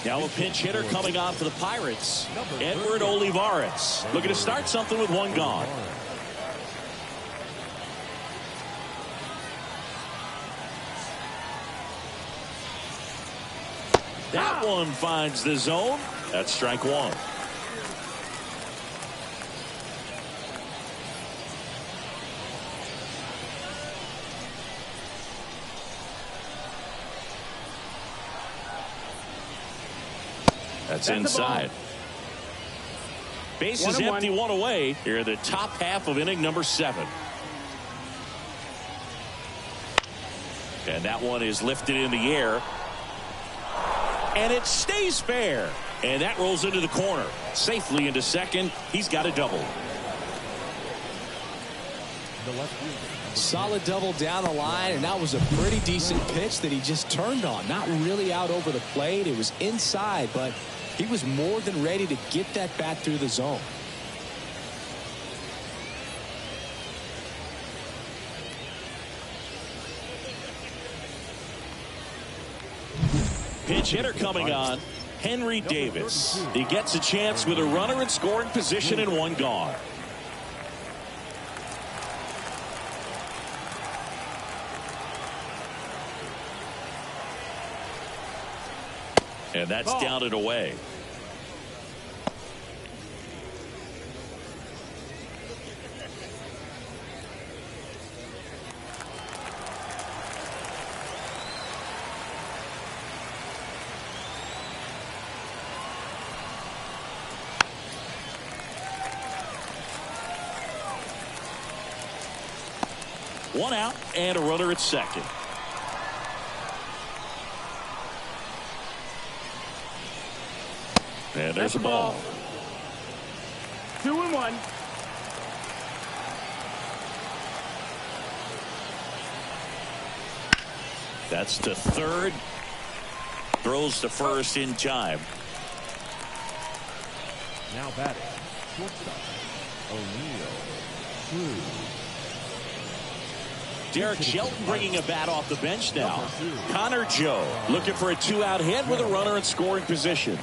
Now a pinch hitter coming on for the Pirates. Edward Olivares. Looking to start something with one gone. That one finds the zone. That's strike one. That's inside. Base is empty, one away. Here in the top half of inning number 7. And that one is lifted in the air. And it stays fair. And that rolls into the corner. Safely into second. He's got a double. Solid double down the line, and that was a pretty decent pitch that he just turned on. Not really out over the plate. It was inside, but he was more than ready to get that bat through the zone. Pinch hitter coming on. Henry Davis. He gets a chance with a runner in scoring position and one gone. And that's down and away. One out and a runner at second. And there's a ball. 2-1. That's to third. Throws to first in time. Now batting, shortstop, O'Neill Cruz. Derek Shelton bringing a bat off the bench now. Connor Joe looking for a 2-out hit with a runner in scoring position.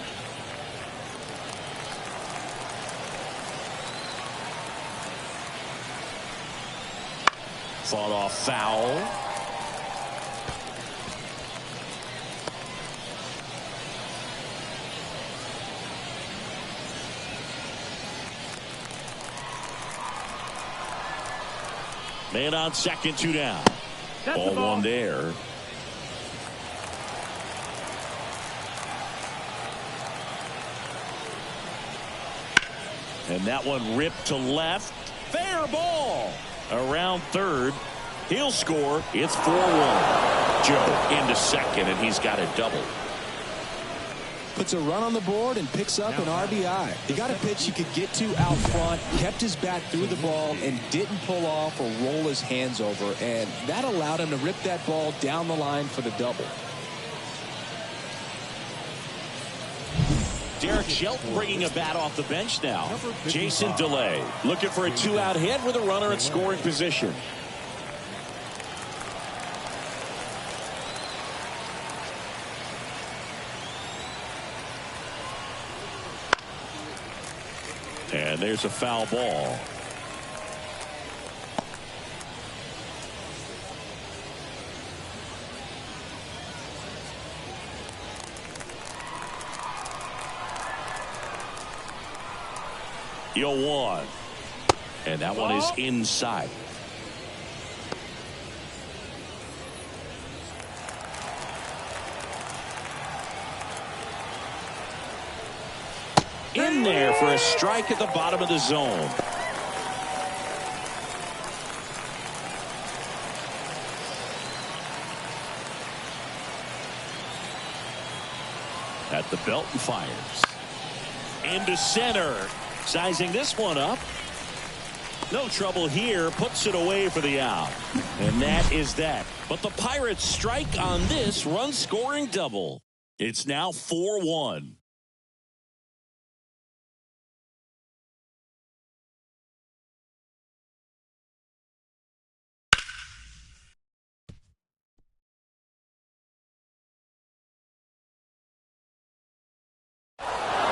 Fought off foul. Man on second, 2 down. Ball one there. And that one ripped to left. Fair ball. Around third. He'll score. It's 4-1. Joe into second, and he's got a double. Puts a run on the board and picks up an RBI. He got a pitch he could get to out front, kept his bat through the ball, and didn't pull off or roll his hands over. And that allowed him to rip that ball down the line for the double. Derek Shelton bringing a bat off the bench now. Jason DeLay looking for a 2-out hit with a runner in scoring position. And there's a foul ball. Yo, 1. And that one is inside. In there for a strike at the bottom of the zone. At the belt and fires. Into center. Sizing this one up. No trouble here. Puts it away for the out. And that is that. But the Pirates strike on this run-scoring double. It's now 4-1.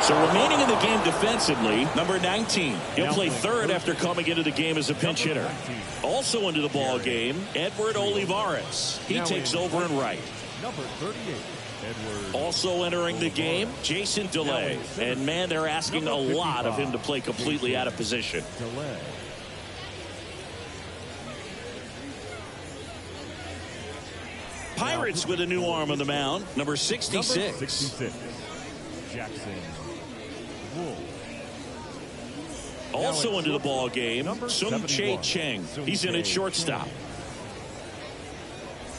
So remaining in the game defensively, number 19. He'll play third after coming into the game as a pinch hitter. Also into the ball game, Edward Olivares. He takes over in right. Number 38. Also entering the game, Jason DeLay. And man, they're asking a lot of him to play completely out of position. Pirates with a new arm on the mound, number 66. Jackson. Also into the ball game, Sung Chae Cheng. He's in at shortstop.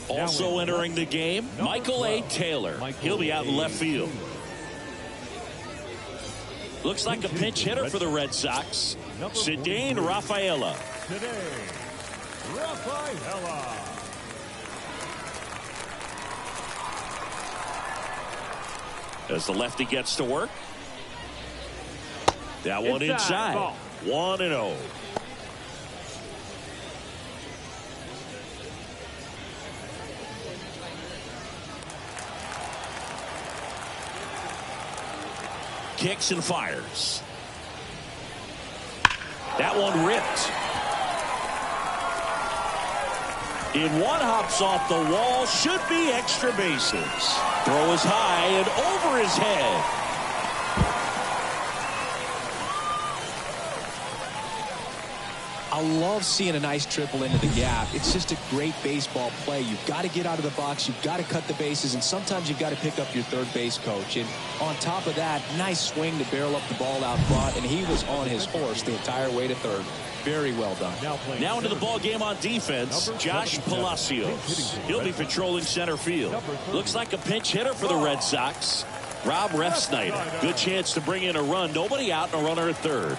Also entering the game, Michael A. Taylor. He'll be out in left field. Looks like a pinch hitter for the Red Sox, Cedane Rafaela. As the lefty gets to work. That one inside. 1-0. Kicks and fires. That one ripped. In one, hops off the wall. Should be extra bases. Throw is high and over his head. I love seeing a nice triple into the gap. It's just a great baseball play. You've got to get out of the box. You've got to cut the bases. And sometimes you've got to pick up your third base coach. And on top of that, nice swing to barrel up the ball out front. And he was on his horse the entire way to third. Very well done. Now into the ball game on defense, Josh Palacios. He'll be patrolling center field. Looks like a pinch hitter for the Red Sox, Rob Refsnyder. Good chance to bring in a run. Nobody out and a runner at third.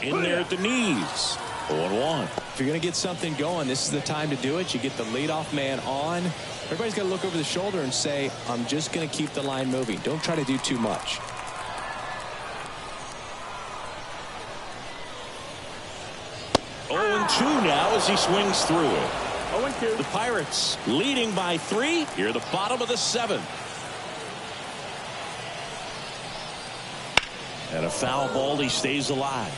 In there at the knees. 0-1. If you're going to get something going, this is the time to do it. You get the leadoff man on. Everybody's got to look over the shoulder and say, I'm just going to keep the line moving. Don't try to do too much. Oh, 2 now as he swings through it. 0-2. The Pirates leading by 3 here at the bottom of the 7th. And a foul ball. He stays alive.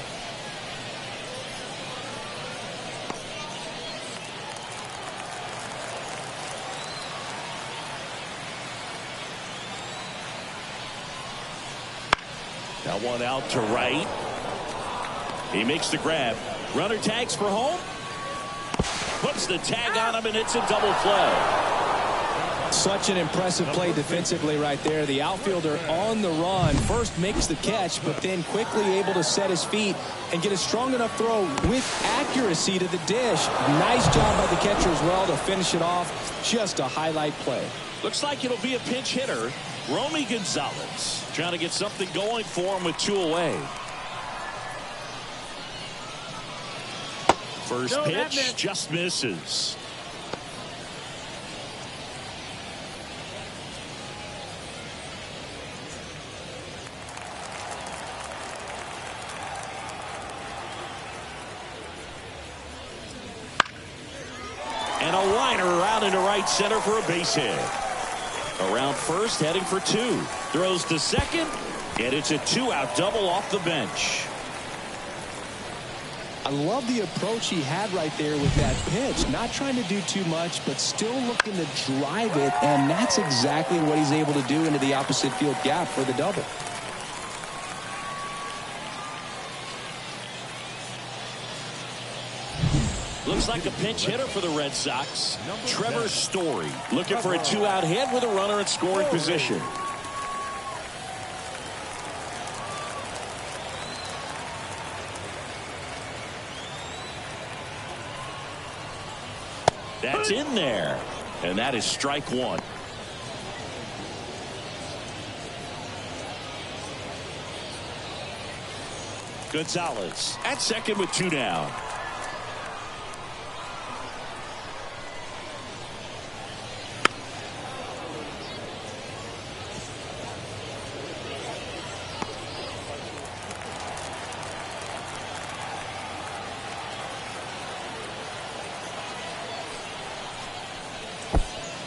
That one out to right. He makes the grab. Runner tags for home. Puts the tag on him, and it's a double play. Such an impressive play defensively right there. The outfielder on the run first makes the catch, but then quickly able to set his feet and get a strong enough throw with accuracy to the dish. Nice job by the catcher as well to finish it off. Just a highlight play. Looks like it'll be a pinch hitter, Romy Gonzalez, trying to get something going for him with 2 away. First pitch just misses. And a liner around into right center for a base hit. Around first, heading for 2. Throws to second, and it's a 2-out double off the bench. I love the approach he had right there with that pitch. Not trying to do too much, but still looking to drive it, and that's exactly what he's able to do into the opposite field gap for the double. Looks like a pinch hitter for the Red Sox, Trevor Story, looking for a 2-out hit with a runner in scoring position. That's in there, and that is strike 1. Gonzalez at second with 2 down.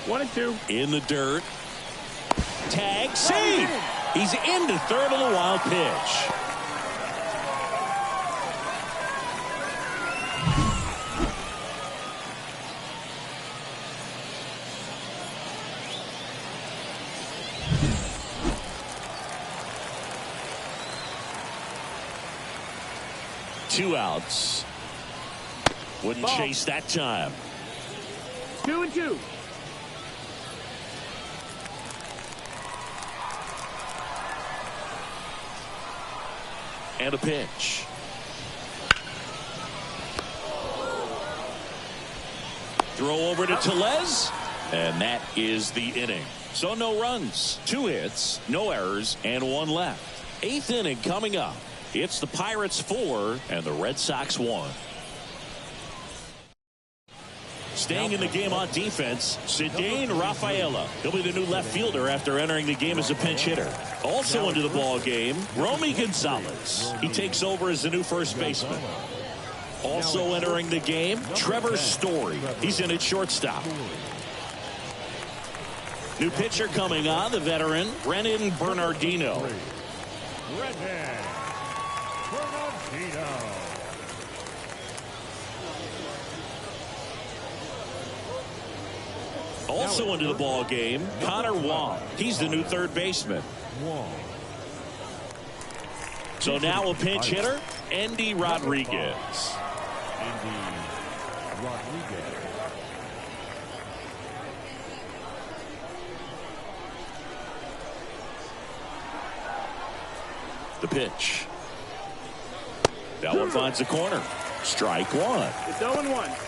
1-2. In the dirt. Tag. Save. He's into third on the wild pitch. Two outs. Wouldn't Ball. chase that time. 2-2. And a pitch. Throw over to Tellez. And that is the inning. So no runs, 2 hits, no errors, and 1 left. 8th inning coming up. It's the Pirates 4 and the Red Sox 1. Staying in the game on defense, Cedane Rafaela. He'll be the new left fielder after entering the game as a pinch hitter. Also into the ball game, Romy Gonzalez. He takes over as the new first baseman. Also entering the game, Trevor Story. He's in at shortstop. New pitcher coming on, the veteran, Brennan Bernardino. Also into the ball game, Connor Wong. He's the new third baseman. So now a pinch hitter, Andy Rodriguez. The pitch. That one finds the corner. Strike one. It's 0-1.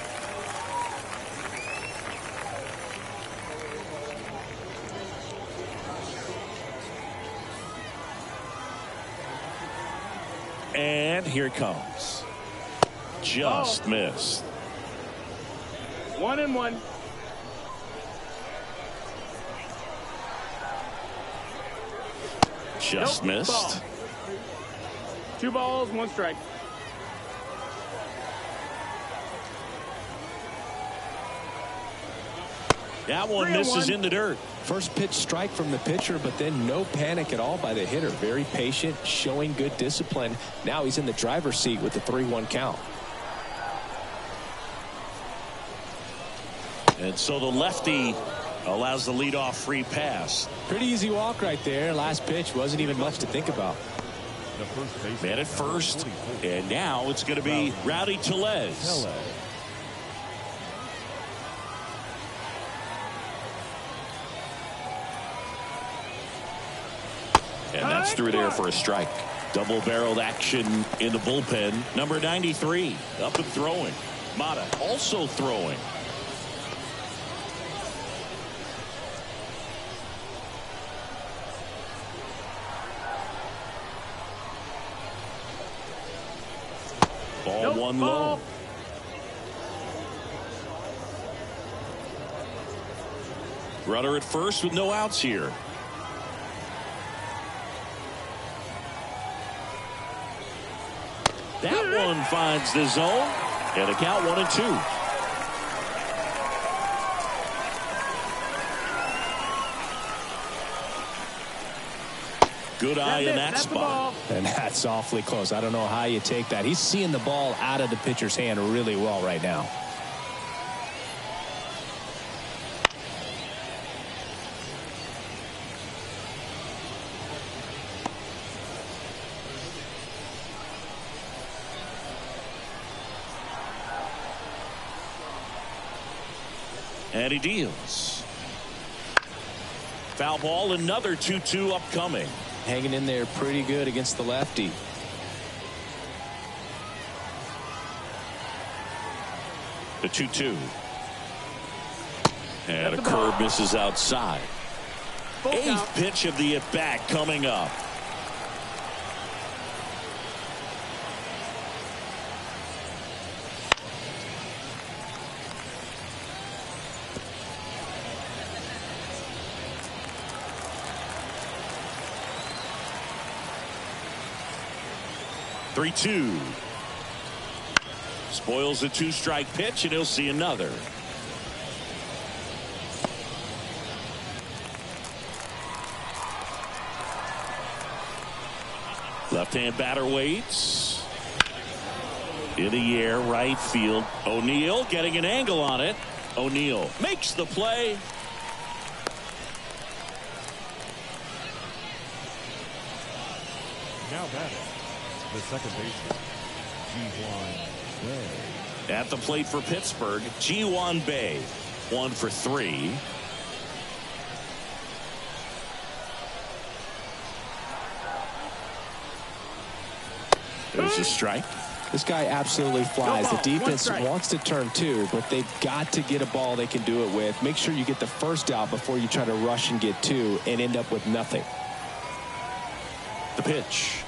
And here it comes. Just missed. 1-1. Just missed. Ball. 2 balls, 1 strike. That one misses in the dirt. First pitch strike from the pitcher, but then no panic at all by the hitter. Very patient, showing good discipline. Now he's in the driver's seat with the 3-1 count. And so the lefty allows the leadoff free pass. Pretty easy walk right there. Last pitch wasn't even much to think about. Man at first, and now it's going to be Rowdy Tellez. And that's through there for a strike. Double-barreled action in the bullpen. Number 93 up and throwing. Mata also throwing. Ball one low. Runner at first with no outs here. That one finds the zone, and a count 1-2. Good eye in that spot. And that's awfully close. I don't know how you take that. He's seeing the ball out of the pitcher's hand really well right now. And he deals. Foul ball, another 2-2 upcoming. Hanging in there pretty good against the lefty. The 2-2. And a curve misses outside. 8th pitch of the at-bat coming up. Three-two. Spoils a 2-strike pitch, and he'll see another. Left-hand batter waits. In the air, right field. O'Neill getting an angle on it. O'Neill makes the play. Now batting, the second baseman, Ji-Hwan Bae. At the plate for Pittsburgh, Ji-Hwan Bae. 1 for 3. There's a strike. This guy absolutely flies. The defense wants to turn 2, but they've got to get a ball they can do it with. Make sure you get the first out before you try to rush and get 2 and end up with nothing. The pitch.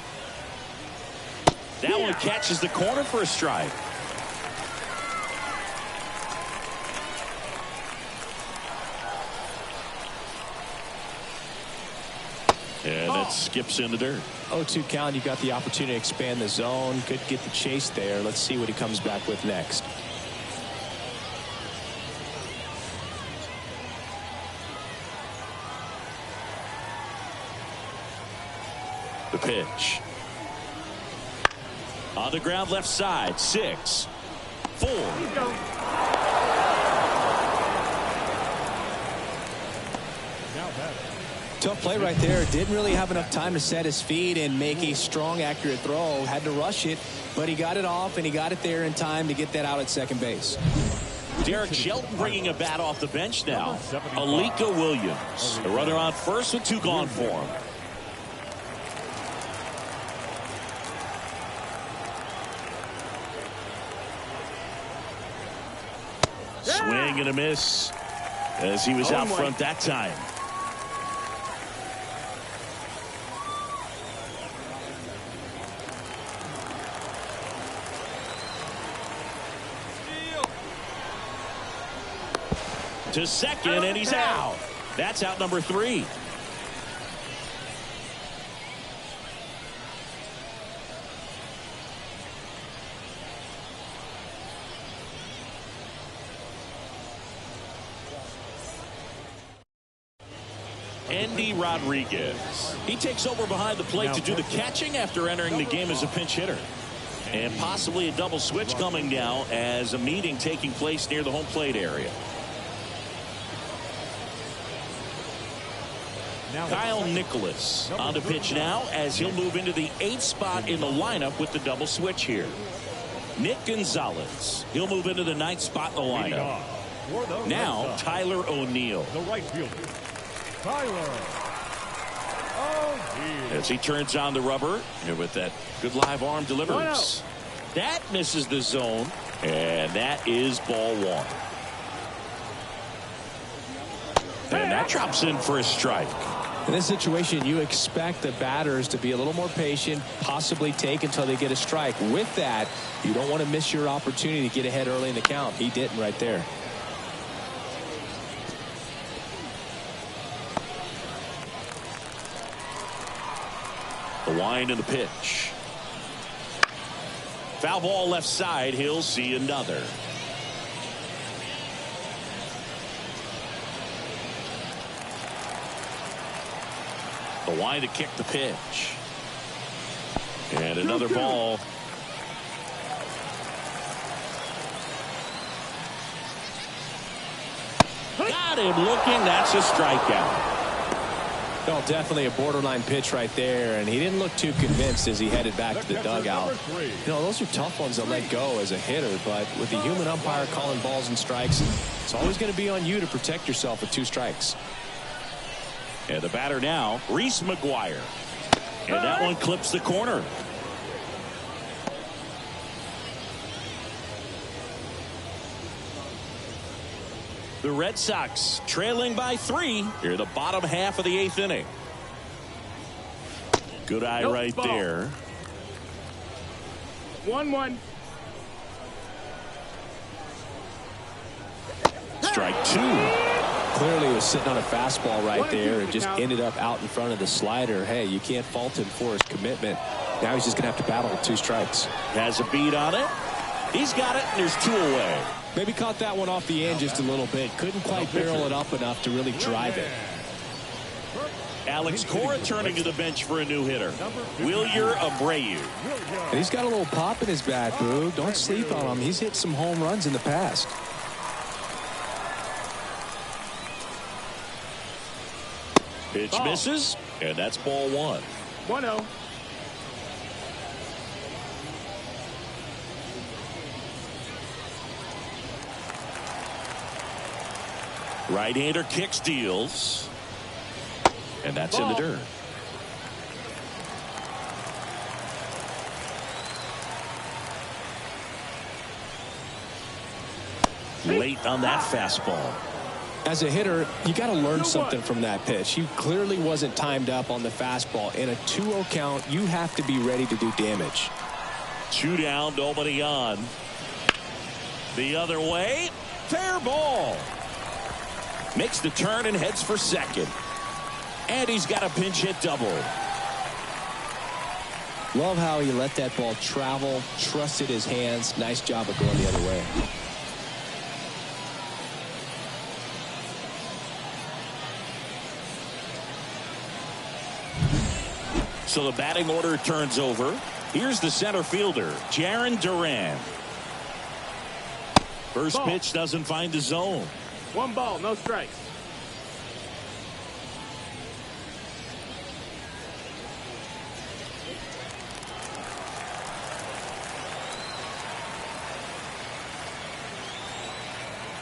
That one catches the corner for a strike. And that skips in the dirt. 0-2 count. You got the opportunity to expand the zone. Could get the chase there. Let's see what he comes back with next. The pitch. On the ground left side. 6, 4. Tough play right there. Didn't really have enough time to set his feet and make a strong, accurate throw. Had to rush it, but he got it off, and he got it there in time to get that out at second base. Derek Shelton bringing a bat off the bench now. Alika Williams. A runner on first with 2 gone for him. Swing and a miss as he was out front that time. To second, and he's out. That's out number 3. Andy Rodriguez. He takes over behind the plate to do the catching after entering the game as a pinch hitter. And possibly a double switch coming now as a meeting taking place near the home plate area. Kyle Nicholas on the pitch now as he'll move into the 8th spot in the lineup with the double switch here. Nick Gonzalez. He'll move into the 9th spot in the lineup. Now Tyler O'Neill. The right fielder, Tyler O'Neill. As he turns on the rubber and with that good live arm delivers. That misses the zone, and that is ball 1. And that drops in for a strike. In this situation, you expect the batters to be a little more patient, possibly take until they get a strike. With that, you don't want to miss your opportunity to get ahead early in the count. He didn't right there. The wind and the pitch. Foul ball left side. He'll see another. The wind to kick the pitch. And another ball. Got him looking. That's a strikeout. No, definitely a borderline pitch right there, and he didn't look too convinced as he headed back to the dugout. You know, those are tough ones to let go as a hitter, but with the human umpire calling balls and strikes, it's always going to be on you to protect yourself with 2 strikes. And the batter now, Reese McGuire. And that one clips the corner. The Red Sox trailing by 3 here the bottom half of the 8th inning. Good eye right there. 1-1. Strike 2. Clearly was sitting on a fastball right there and just ended up out in front of the slider. Hey, you can't fault him for his commitment. Now he's just going to have to battle with 2 strikes. Has a beat on it. He's got it, and there's 2 away. Maybe caught that one off the end just a little bit. Couldn't quite barrel it up enough to really drive it. Alex Cora turning to the bench for a new hitter. Wilyer Abreu. And he's got a little pop in his bat, Boo. Don't sleep on him. He's hit some home runs in the past. Pitch misses, and that's ball one. 1-0. Right-hander kicks, deals, and that's in the dirt. Late on that fastball. As a hitter, you got to learn something from that pitch. He clearly wasn't timed up on the fastball. In a 2-0 count, you have to be ready to do damage. 2 down, nobody on. The other way, fair ball. Makes the turn and heads for second. And he's got a pinch hit double. Love how he let that ball travel, trusted his hands. Nice job of going the other way. So the batting order turns over. Here's the center fielder, Jarren Duran. First pitch doesn't find the zone. 1 ball, no strikes.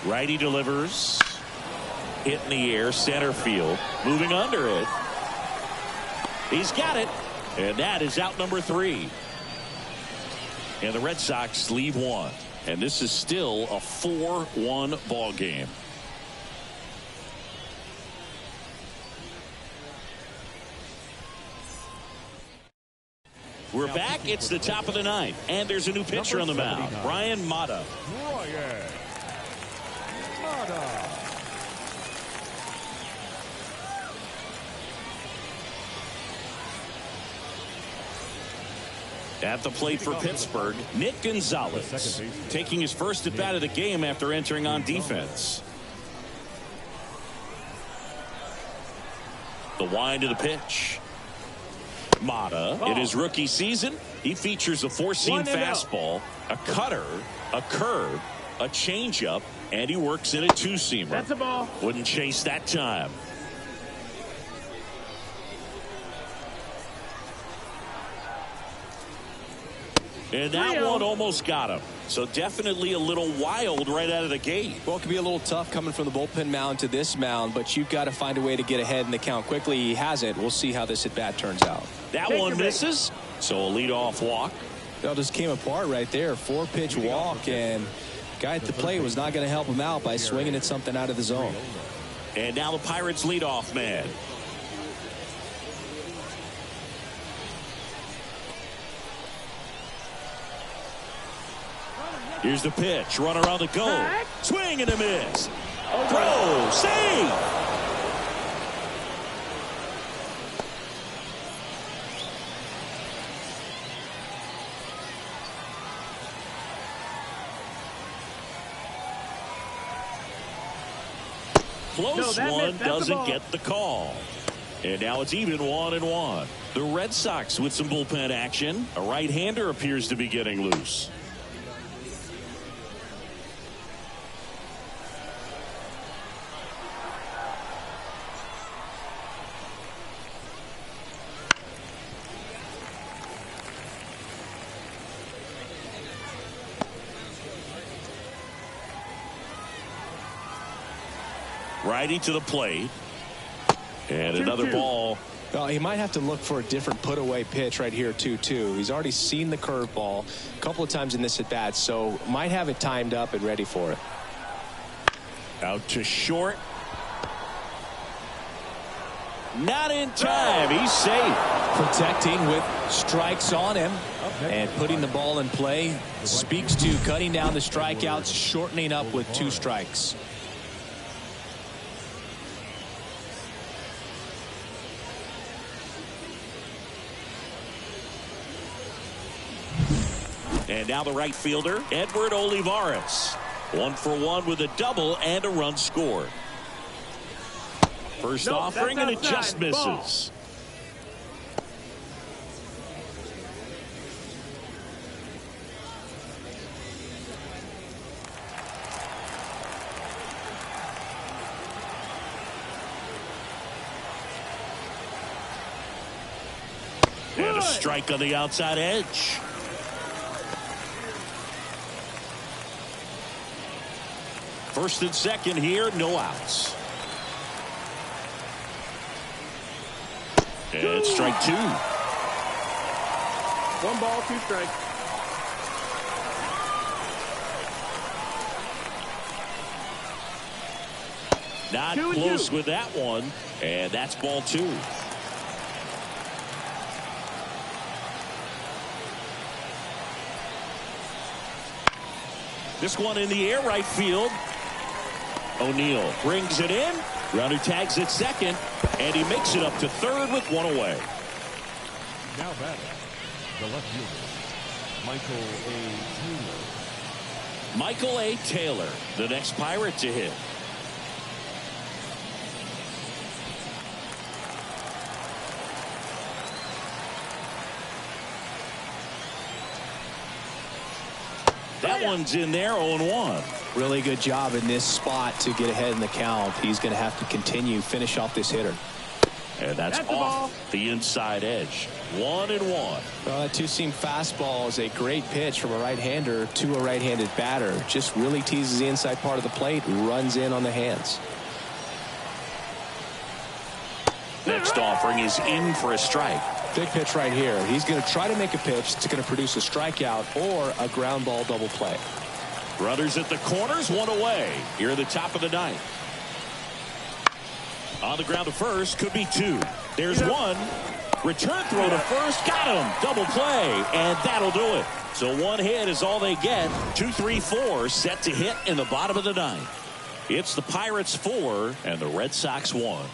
Righty delivers. Hit in the air, center field. Moving under it. He's got it. And that is out number 3. And the Red Sox leave one. And this is still a 4-1 ball game. We're back. It's the top of the 9th. And there's a new pitcher on the mound. Brian Mata. At the plate for Pittsburgh, Nick Gonzalez, taking his first at bat of the game after entering on defense. The wind of the pitch. Mata, in his rookie season, he features a 4-seam fastball, a cutter, a curve, a changeup, and he works in a 2-seamer. That's a ball. Wouldn't chase that time. And that one almost got him. So definitely a little wild right out of the gate. Well, it can be a little tough coming from the bullpen mound to this mound, but you've got to find a way to get ahead in the count quickly. He has it. We'll see how this at bat turns out. That one misses. So a leadoff walk. That just came apart right there. 4-pitch walk, and guy at the plate was not going to help him out by swinging at something out of the zone. And now the Pirates leadoff man. Here's the pitch. Runner on the go. Swing and a miss. Throw. Save. Close one, doesn't get the call. And now it's even 1-1. The Red Sox with some bullpen action. A right-hander appears to be getting loose. Righty to the plate. And another ball. Well, he might have to look for a different put-away pitch right here, 2-2. He's already seen the curveball a couple of times in this at-bat, so might have it timed up and ready for it. Out to short. Not in time. He's safe. Protecting with strikes on him and putting the ball in play. Speaks to cutting down the strikeouts, shortening up with 2 strikes. And now the right fielder, Edward Olivares. 1 for 1 with a double and a run scored. First Nope, offering, and that's it just outside. Ball. misses. And a strike on the outside edge. First and second here, no outs. And strike two. 1 ball, 2 strikes. Not 2-2. close with that one. And that's ball 2. This one in the air, right field. O'Neill brings it in. Runner tags at second, and he makes it up to third with 1 away. Now batting, the left fielder, Michael A. Taylor. Michael A. Taylor, the next Pirate to hit. That one's in there, 0-1. Really good job in this spot to get ahead in the count. He's going to have to finish off this hitter. And that's the off ball. the inside edge. 1-1. Two-seam fastball is a great pitch from a right-hander to a right-handed batter. Just really teases the inside part of the plate, runs in on the hands. Next offering is in for a strike. Big pitch right here. He's going to try to make a pitch that's going to produce a strikeout or a ground ball double play. Runners at the corners, 1 away. Here at the top of the 9th. On the ground to first, could be 2. There's 1. Return throw to first, got him. Double play, and that'll do it. So 1 hit is all they get. 2, 3, 4 set to hit in the bottom of the 9th. It's the Pirates 4 and the Red Sox 1.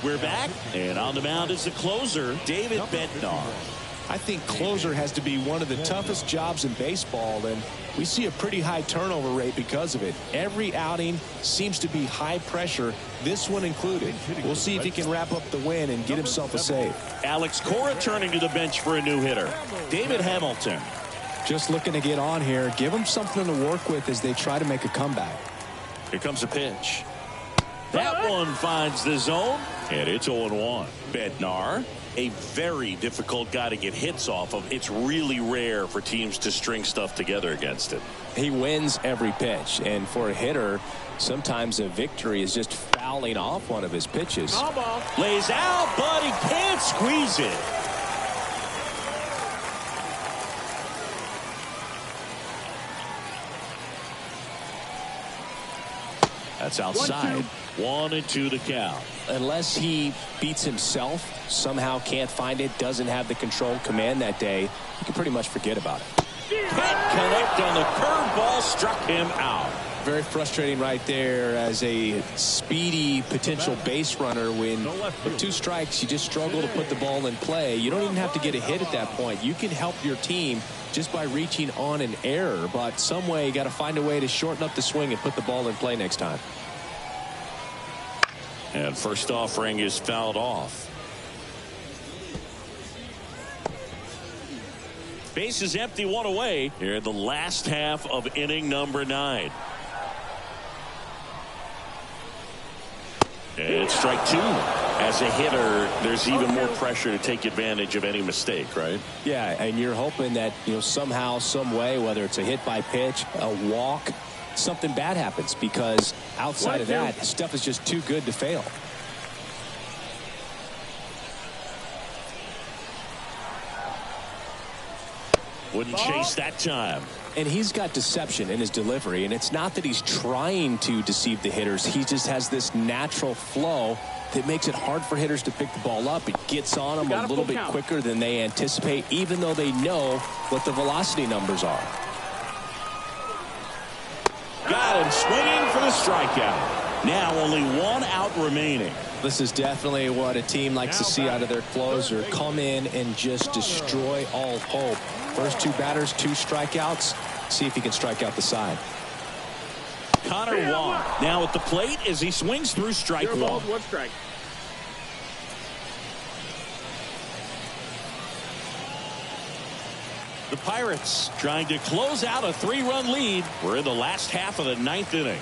We're back, and on the mound is the closer, David Bednar. I think closer has to be one of the toughest jobs in baseball, and we see a pretty high turnover rate because of it. Every outing seems to be high pressure, this one included. We'll see if he can wrap up the win and get himself a save. Alex Cora turning to the bench for a new hitter, David Hamilton. Just looking to get on here. Give him something to work with as they try to make a comeback. Here comes a pitch. That one finds the zone, and it's 0-1. Bednar, a very difficult guy to get hits off of. It's really rare for teams to string stuff together against him. He wins every pitch, and for a hitter, sometimes a victory is just fouling off one of his pitches. All ball. Lays out, but he can't squeeze it. That's outside. 1-2 to count. Unless he beats himself, somehow can't find it, doesn't have the control command that day, you can pretty much forget about it. Can't connect on the curveball, struck him out. Very frustrating right there as a speedy potential base runner. When with 2 strikes, you just struggle to put the ball in play. You don't even have to get a hit at that point. You can help your team just by reaching on an error, but some way you got to find a way to shorten up the swing and put the ball in play next time. And first offering is fouled off. Base is empty, 1 away here in the last half of inning number 9. And it's strike 2. As a hitter, there's even more pressure to take advantage of any mistake, right? Yeah, and you're hoping that, somehow, some way, whether it's a hit by pitch, a walk, something bad happens, because outside of that, stuff is just too good to fail. Wouldn't chase that time. And he's got deception in his delivery, and it's not that he's trying to deceive the hitters. He just has this natural flow that makes it hard for hitters to pick the ball up. It gets on them a little bit quicker than they anticipate, even though they know what the velocity numbers are. Got him swinging for the strikeout. Now only 1 out remaining. This is definitely what a team likes to see out of their closer. Come in and just destroy all hope. First 2 batters, 2 strikeouts. See if he can strike out the side. Connor Wong now at the plate as he swings through strike 1. 1 strike. The Pirates trying to close out a 3-run lead. We're in the last half of the 9th inning.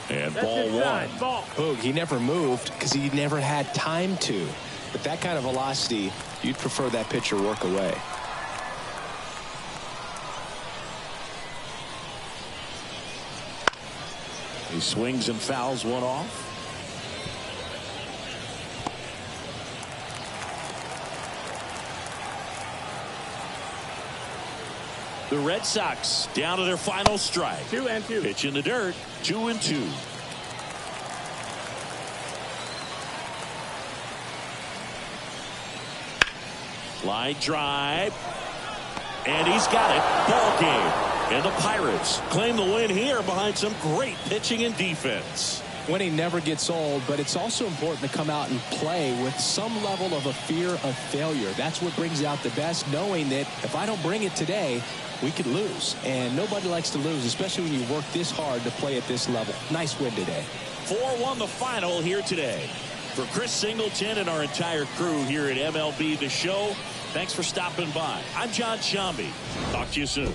And ball 1. Ball. Boog, he never moved because he never had time to. But that kind of velocity, you'd prefer that pitcher work away. He swings and fouls one off. The Red Sox down to their final strike. 2-2. Pitch in the dirt. 2-2. Line drive. And he's got it. Ball game. And the Pirates claim the win here behind some great pitching and defense. Winning never gets old, but it's also important to come out and play with some level of a fear of failure. That's what brings out the best, knowing that if I don't bring it today, we could lose. And nobody likes to lose, especially when you work this hard to play at this level. Nice win today. 4-1 the final here today. For Chris Singleton and our entire crew here at MLB The Show, thanks for stopping by. I'm John Shambi. Talk to you soon.